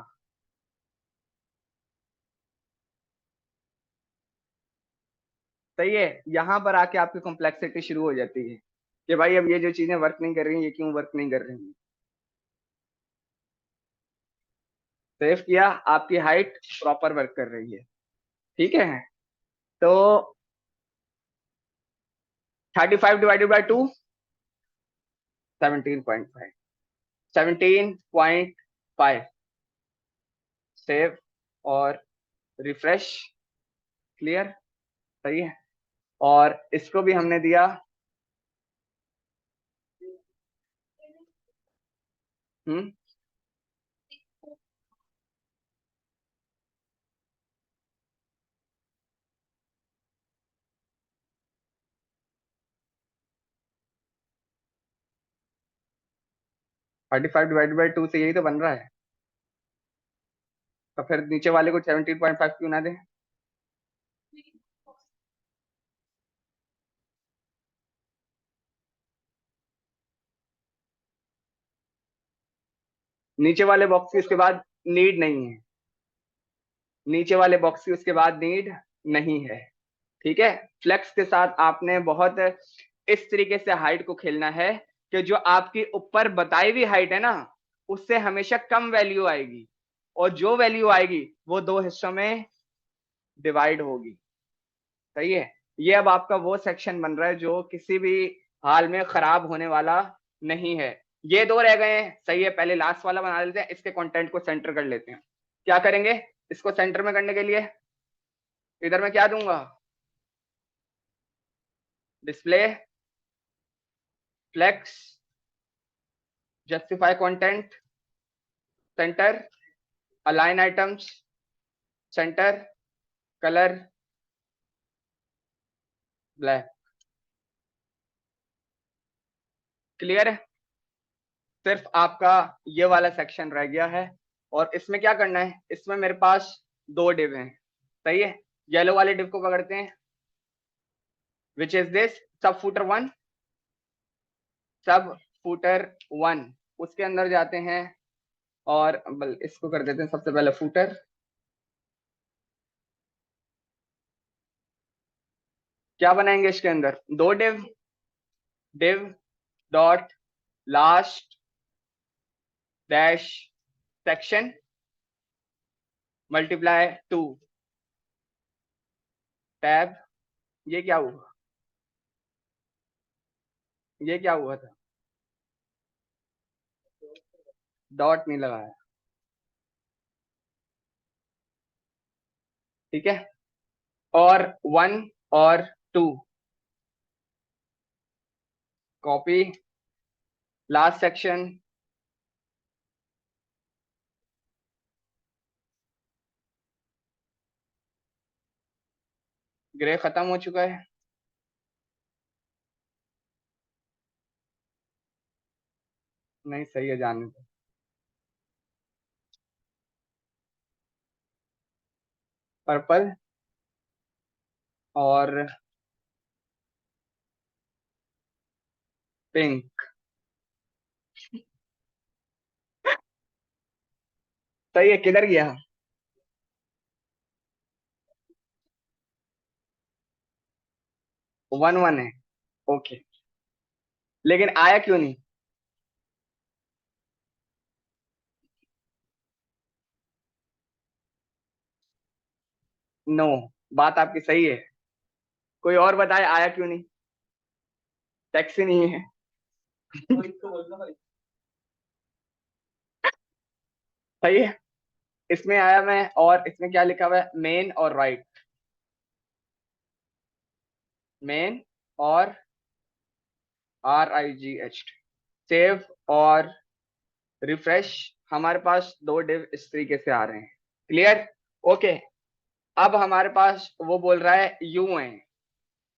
सही है। यहां पर आके आपकी कॉम्प्लेक्सिटी शुरू हो जाती है कि भाई अब ये जो चीजें वर्क नहीं कर रही, ये क्यों वर्क नहीं कर रही? सेव किया, आपकी हाइट प्रॉपर वर्क कर रही है। ठीक है, तो 35 डिवाइडेड बाई 2, 17.5। 17.5। सेव और रिफ्रेश। क्लियर? सही है। और इसको भी हमने दिया हम्म 35 डिवाइडेड बाई 2 से यही तो बन रहा है। तो फिर नीचे वाले को 17.5 क्यों ना दें? नीचे वाले बॉक्स की उसके बाद नीड नहीं है। नीचे वाले बॉक्स की उसके बाद नीड नहीं है। ठीक है। फ्लेक्स के साथ आपने बहुत इस तरीके से हाइट को खेलना है कि जो आपकी ऊपर बताई हुई हाइट है ना, उससे हमेशा कम वैल्यू आएगी, और जो वैल्यू आएगी वो दो हिस्सों में डिवाइड होगी। सही है। ये अब आपका वो सेक्शन बन रहा है जो किसी भी हाल में खराब होने वाला नहीं है। ये दो रह गए हैं। सही है, पहले लास्ट वाला बना लेते हैं, इसके कंटेंट को सेंटर कर लेते हैं। क्या करेंगे इसको सेंटर में करने के लिए? इधर मैं क्या दूंगा? Display, flex, justify content, centre, align items, centre, colour black. Clear है? सिर्फ आपका ये वाला सेक्शन रह गया है। और इसमें क्या करना है, इसमें मेरे पास दो डिव हैं। सही है। येलो वाले डिव को पकड़ते हैं, विच इज दिस सब फूटर 1। सब फूटर 1, उसके अंदर जाते हैं और इसको कर देते हैं सबसे पहले फूटर। क्या बनाएंगे इसके अंदर? दो div, div dot last dash section multiply 2 tab. ये क्या हुआ? ये क्या हुआ था? डॉट नहीं लगाया। ठीक है। और 1 और 2 कॉपी लास्ट सेक्शन। ग्रे खत्म हो चुका है। नहीं सही है, जाने दो। पर्पल और पिंक। सही है, किधर गया? 1 1 है। ओके। लेकिन आया क्यों नहीं? नो, बात आपकी सही है। कोई और बताए आया क्यों नहीं? टैक्सी नहीं है। सही है। इसमें आया मैं, और इसमें क्या लिखा हुआ है? मेन और राइट। मेन और RIGH। सेव और रिफ्रेश। हमारे पास दो डिव इस तरीके से आ रहे हैं। क्लियर? ओके। अब हमारे पास वो बोल रहा है यूं है।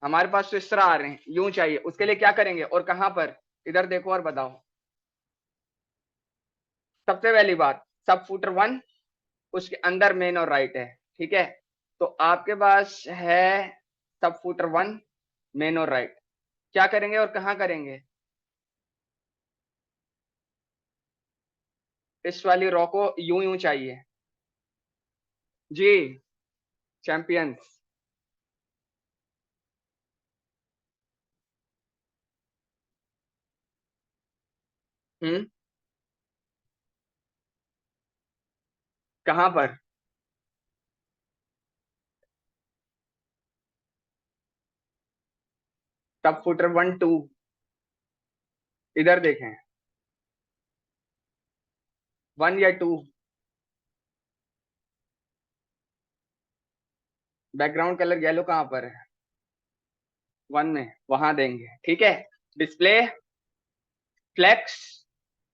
हमारे पास तो इस तरह आ रहे हैं, यूं चाहिए। उसके लिए क्या करेंगे और कहां पर? इधर देखो और बताओ। सबसे पहली बात, सब फुटर 1, उसके अंदर मेन और राइट है। ठीक है। तो आपके पास है सब फुटर 1, मेन और राइट। क्या करेंगे और कहां करेंगे? इस वाली रॉ को यूं यूं चाहिए जी। चैंपियंस। हम्म कहां पर? सब फुटर 1 2। इधर देखें, 1 या 2। बैकग्राउंड कलर येलो कहां पर है? 1 में, वहां देंगे। ठीक है। डिस्प्ले, फ्लेक्स,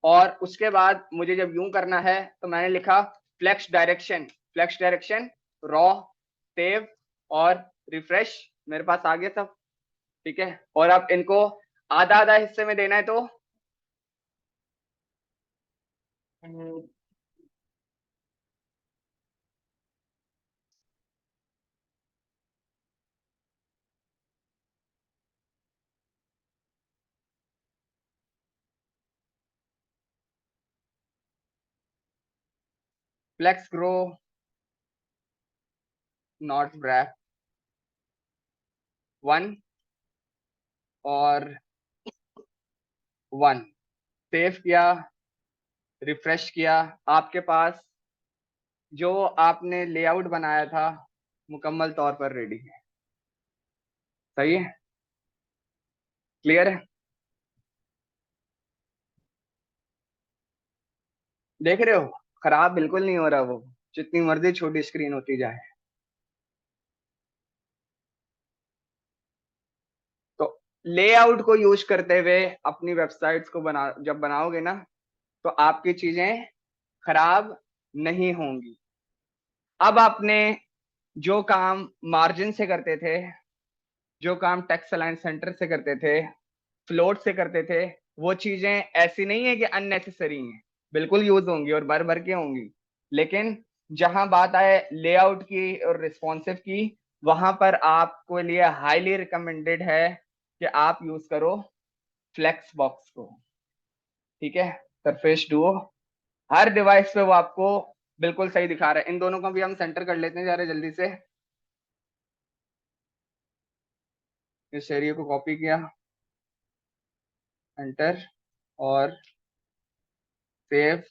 और उसके बाद मुझे जब यूं करना है तो मैंने लिखा फ्लेक्स डायरेक्शन रॉ सेव और रिफ्रेश, मेरे पास आ गया सब। ठीक है, और अब इनको आधा आधा हिस्से में देना है तो फ्लेक्स ग्रो नॉट ब्रैप 1 और 1 सेव किया, रिफ्रेश किया, आपके पास जो आपने लेआउट बनाया था मुकम्मल तौर पर रेडी है। सही है, क्लियर है? देख रहे हो, खराब बिल्कुल नहीं हो रहा वो, जितनी मर्जी छोटी स्क्रीन होती जाए। तो लेआउट को यूज करते हुए अपनी वेबसाइट्स को जब बनाओगे ना, तो आपकी चीजें खराब नहीं होंगी। अब आपने जो काम मार्जिन से करते थे, जो काम टेक्स्ट अलाइन सेंटर से करते थे, फ्लोट से करते थे, वो चीजें ऐसी नहीं है कि अननेसेसरी हैं, बिल्कुल यूज होंगी और भर भर के होंगी। लेकिन जहां बात आए लेआउट की और रिस्पॉन्सिव की, वहां पर आपको लिए हाईली रिकमेंडेड है कि आप यूज करो फ्लेक्स बॉक्स को। ठीक है, सरफेस डुओ हर डिवाइस पे वो आपको बिल्कुल सही दिखा रहा है। इन दोनों को भी हम सेंटर कर लेते हैं जरा जल्दी से। इस एरिया को कॉपी किया, एंटर और सेव,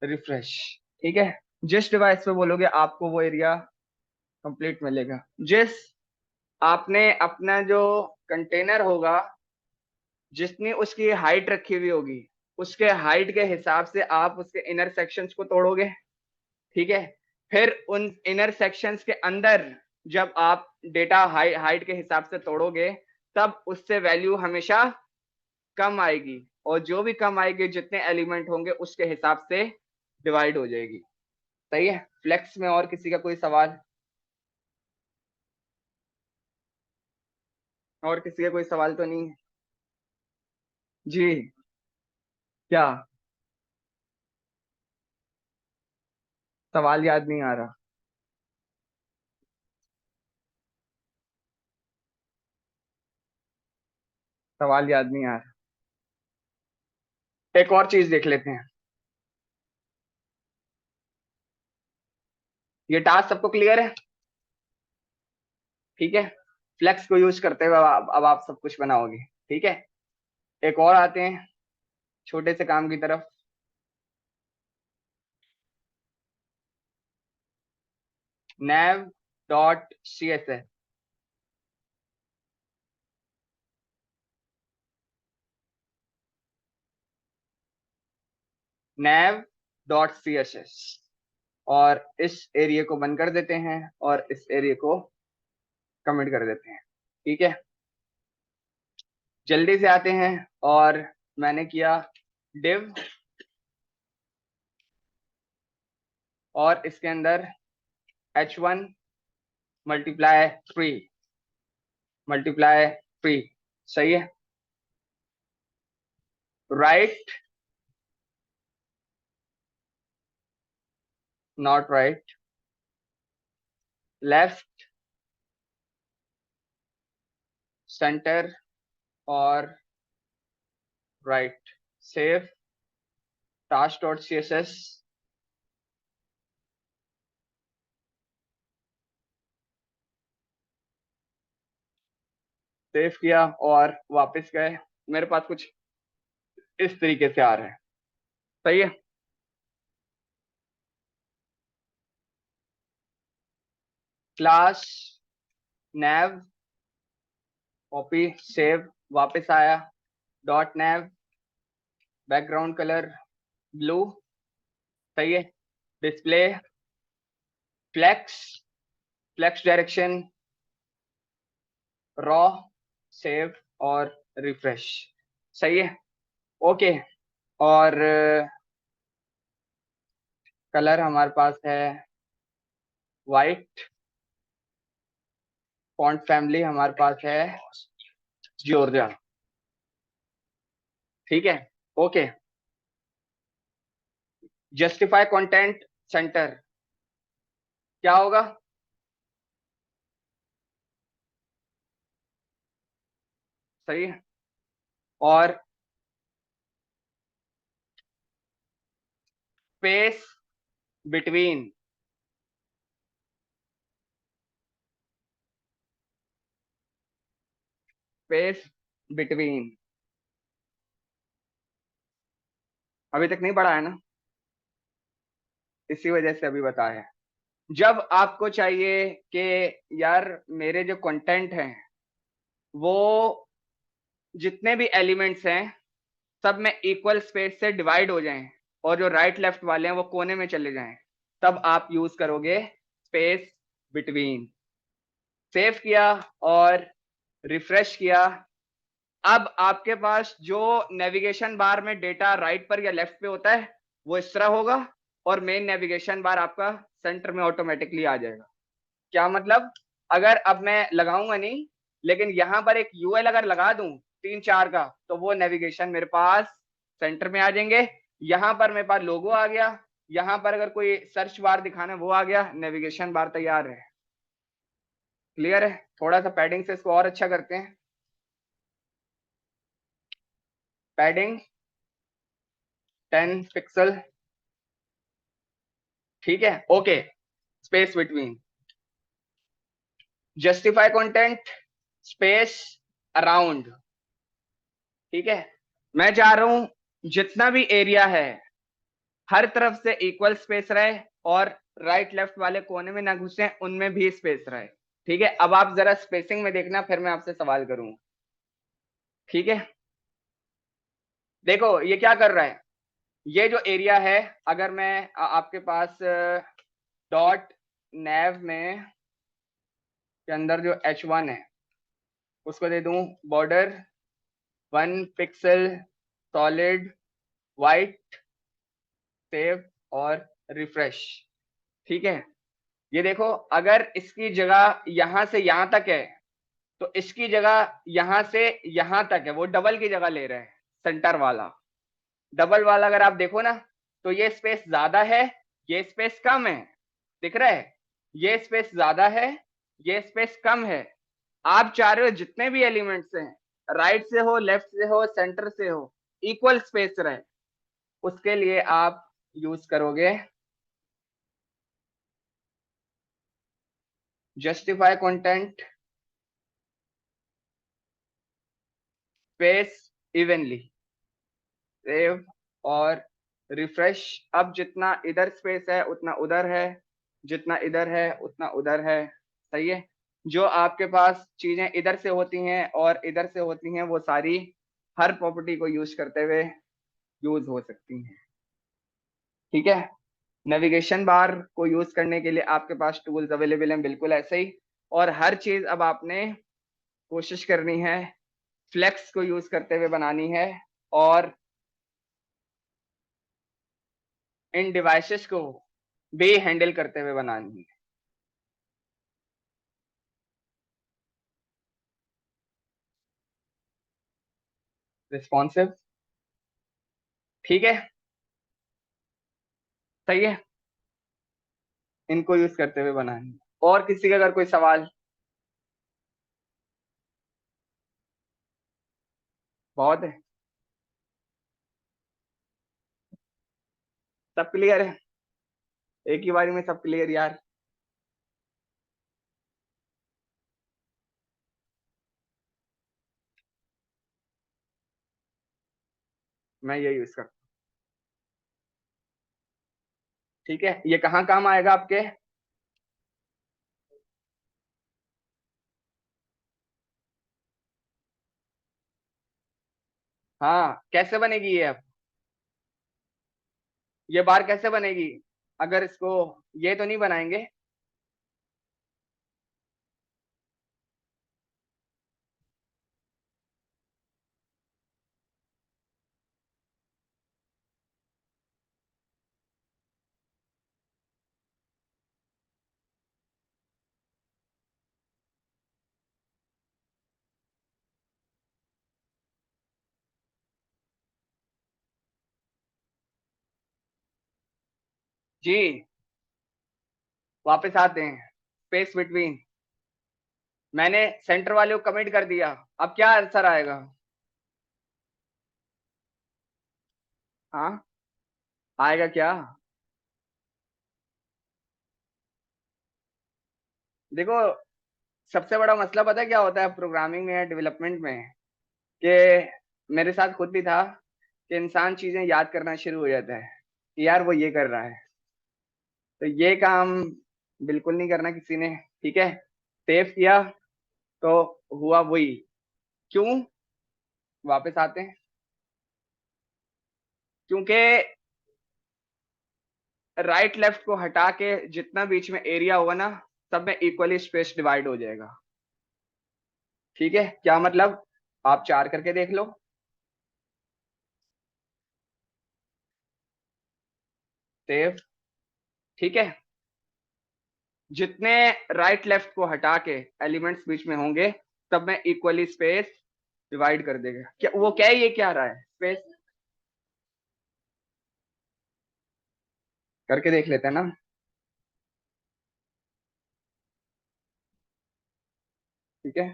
रिफ्रेश। ठीक है, जिस डिवाइस पे बोलोगे आपको वो एरिया कंप्लीट मिलेगा। जिस आपने अपना जो कंटेनर होगा, जितनी उसकी हाइट रखी हुई होगी, उसके हाइट के हिसाब से आप उसके इनर सेक्शंस को तोड़ोगे। ठीक है, फिर उन इनर सेक्शंस के अंदर जब आप डेटा हाइट के हिसाब से तोड़ोगे, तब उससे वैल्यू हमेशा कम आएगी, और जो भी कम आएगी जितने एलिमेंट होंगे उसके हिसाब से डिवाइड हो जाएगी। सही है, फ्लेक्स में और किसी का कोई सवाल? और किसी का कोई सवाल तो नहीं है? जी, क्या सवाल याद नहीं आ रहा? सवाल याद नहीं आ रहा? एक और चीज देख लेते हैं। ये टास्क सबको क्लियर है? ठीक है, फ्लेक्स को यूज करते हुए अब आप सब कुछ बनाओगे। ठीक है, एक और आते हैं छोटे से काम की तरफ। nav dot C S S, nav dot C S S, और इस एरिया को बंद कर देते हैं और इस एरिया को कमेंट कर देते हैं। ठीक है, जल्दी से आते हैं। और मैंने किया div, और इसके अंदर h1 मल्टीप्लाई 3 मल्टीप्लाई 3। सही है, right not right, left centre और right, save, task dot C S S, save किया और वापस गए। मेरे पास कुछ इस तरीके से आ रहा है। सही है, क्लास nav कॉपी सेव, वापस आया, dot nav background colour blue. सही है, display flex, flex direction row, save और रिफ्रेश। सही है, ओके। और कलर हमारे पास है वाइट। फॉन्ट फैमिली हमारे पास है जॉर्जिया। ठीक है। ओके। जस्टिफाई कंटेंट सेंटर क्या होगा? सही है। और स्पेस बिटवीन। Space between. अभी तक नहीं पढ़ा है ना, इसी वजह से अभी बताया। जब आपको चाहिए कि यार मेरे जो कंटेंट हैं वो जितने भी एलिमेंट्स हैं सब में इक्वल स्पेस से डिवाइड हो जाएं और जो राइट लेफ्ट वाले हैं वो कोने में चले जाएं, तब आप यूज करोगे स्पेस बिटवीन। सेव किया और रिफ्रेश किया। अब आपके पास जो नेविगेशन बार में डेटा राइट पर या लेफ्ट पे होता है वो इस तरह होगा, और मेन नेविगेशन बार आपका सेंटर में ऑटोमेटिकली आ जाएगा। क्या मतलब? अगर अब मैं लगाऊंगा नहीं, लेकिन यहां पर एक यूएल अगर लगा दूं 3 4 का, तो वो नेविगेशन मेरे पास सेंटर में आ जाएंगे। यहां पर मेरे पास लोगो आ गया, यहां पर अगर कोई सर्च बार दिखाना है वो आ गया, नेविगेशन बार तैयार है। क्लियर है? थोड़ा सा पैडिंग से इसको और अच्छा करते हैं। Padding 10 pixel. ठीक है। Okay. Space between. Justify content space around. ठीक है। मैं चाह रहा हूं जितना भी एरिया है हर तरफ से इक्वल स्पेस रहे, और राइट लेफ्ट वाले कोने में ना घुसे, उनमें भी स्पेस रहे। ठीक है। अब आप जरा स्पेसिंग में देखना, फिर मैं आपसे सवाल करूंगा। ठीक है। देखो ये क्या कर रहा है, ये जो एरिया है, अगर मैं आपके पास डॉट नेव में के अंदर जो h1 है उसको दे दूं border 1 pixel solid white, save और रिफ्रेश। ठीक है। ये देखो, अगर इसकी जगह यहां से यहां तक है तो इसकी जगह यहां से यहां तक है, वो डबल की जगह ले रहे हैं। सेंटर वाला, डबल वाला अगर आप देखो ना, तो ये स्पेस ज्यादा है, ये स्पेस कम है। दिख रहा है? ये स्पेस ज्यादा है, ये स्पेस कम है। आप चाह रहे हो जितने भी एलिमेंट्स हैं, राइट से हो लेफ्ट से हो सेंटर से हो, इक्वल स्पेस रहे। उसके लिए आप यूज करोगे justify content space evenly. Save और रिफ्रेश। अब जितना इधर स्पेस है उतना उधर है, जितना इधर है उतना उधर है। सही है। जो आपके पास चीजें इधर से होती हैं और इधर से होती हैं वो सारी हर प्रॉपर्टी को यूज करते हुए यूज हो सकती हैं। ठीक है। नेविगेशन बार को यूज करने के लिए आपके पास टूल्स अवेलेबल हैं, बिल्कुल ऐसे ही। और हर चीज अब आपने कोशिश करनी है फ्लेक्स को यूज करते हुए बनानी है, और इन डिवाइसेस को भी हैंडल करते हुए बनानी है। रिस्पॉन्सिव। ठीक है। सही है। इनको यूज करते हुए बनानी है। और किसी का अगर कोई सवाल? बहुत है। सब क्लियर है? एक ही बारी में सब क्लियर यार। मैं ये यूज करता हूँ। ठीक है। ये कहाँ काम आएगा आपके? हाँ, कैसे बनेगी ये अब? ये बार कैसे बनेगी? अगर इसको ये तो नहीं बनाएंगे? जी, वापस आते हैं। स्पेस बिटवीन, मैंने सेंटर वाले को कमिट कर दिया। अब क्या आंसर आएगा? हाँ, आएगा क्या? देखो, सबसे बड़ा मसला पता है क्या होता है प्रोग्रामिंग में या डेवलपमेंट में, कि मेरे साथ खुद भी था कि इंसान चीजें याद करना शुरू हो जाता है कि यार वो ये कर रहा है, तो ये काम बिल्कुल नहीं करना किसी ने। ठीक है, सेव किया तो हुआ वही। क्यों? वापस आते हैं। क्योंकि राइट लेफ्ट को हटा के जितना बीच में एरिया होगा ना, सब में इक्वली स्पेस डिवाइड हो जाएगा। ठीक है, क्या मतलब? आप 4 करके देख लो। सेव। ठीक है, जितने राइट लेफ्ट को हटा के एलिमेंट्स बीच में होंगे, सब में इक्वली स्पेस डिवाइड कर देगा। क्या वो क्या है, ये क्या आ रहा है स्पेस? करके देख लेते हैं ना। ठीक है,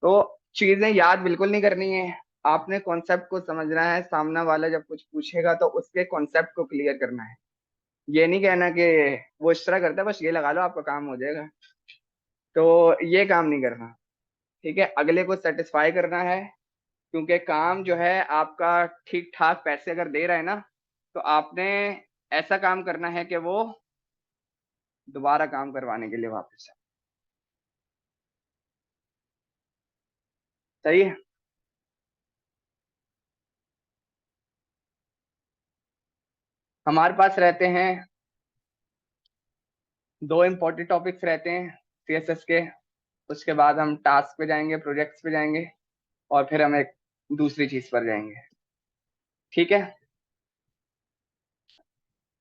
तो चीजें याद बिल्कुल नहीं करनी है। आपने कॉन्सेप्ट को समझना है, सामना वाला जब कुछ पूछेगा तो उसके कॉन्सेप्ट को क्लियर करना है। ये नहीं कहना कि वो इस तरह करता है, बस ये लगा लो आपका काम हो जाएगा। तो ये काम नहीं करना। ठीक है, अगले को सेटिस्फाई करना है। क्योंकि काम जो है आपका ठीक ठाक पैसे अगर दे रहा है ना, तो आपने ऐसा काम करना है कि वो दोबारा काम करवाने के लिए वापस है। सही है। हमारे पास रहते हैं दो इंपॉर्टेंट टॉपिक्स रहते हैं सीएसएस के। उसके बाद हम टास्क पे जाएंगे, प्रोजेक्ट्स पे जाएंगे, और फिर हम एक दूसरी चीज पर जाएंगे। ठीक है,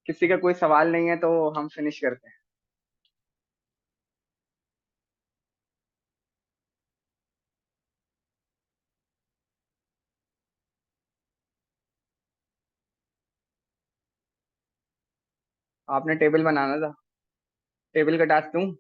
किसी का कोई सवाल नहीं है तो हम फिनिश करते हैं। आपने टेबल बनाना था, टेबल का टास्क दूं?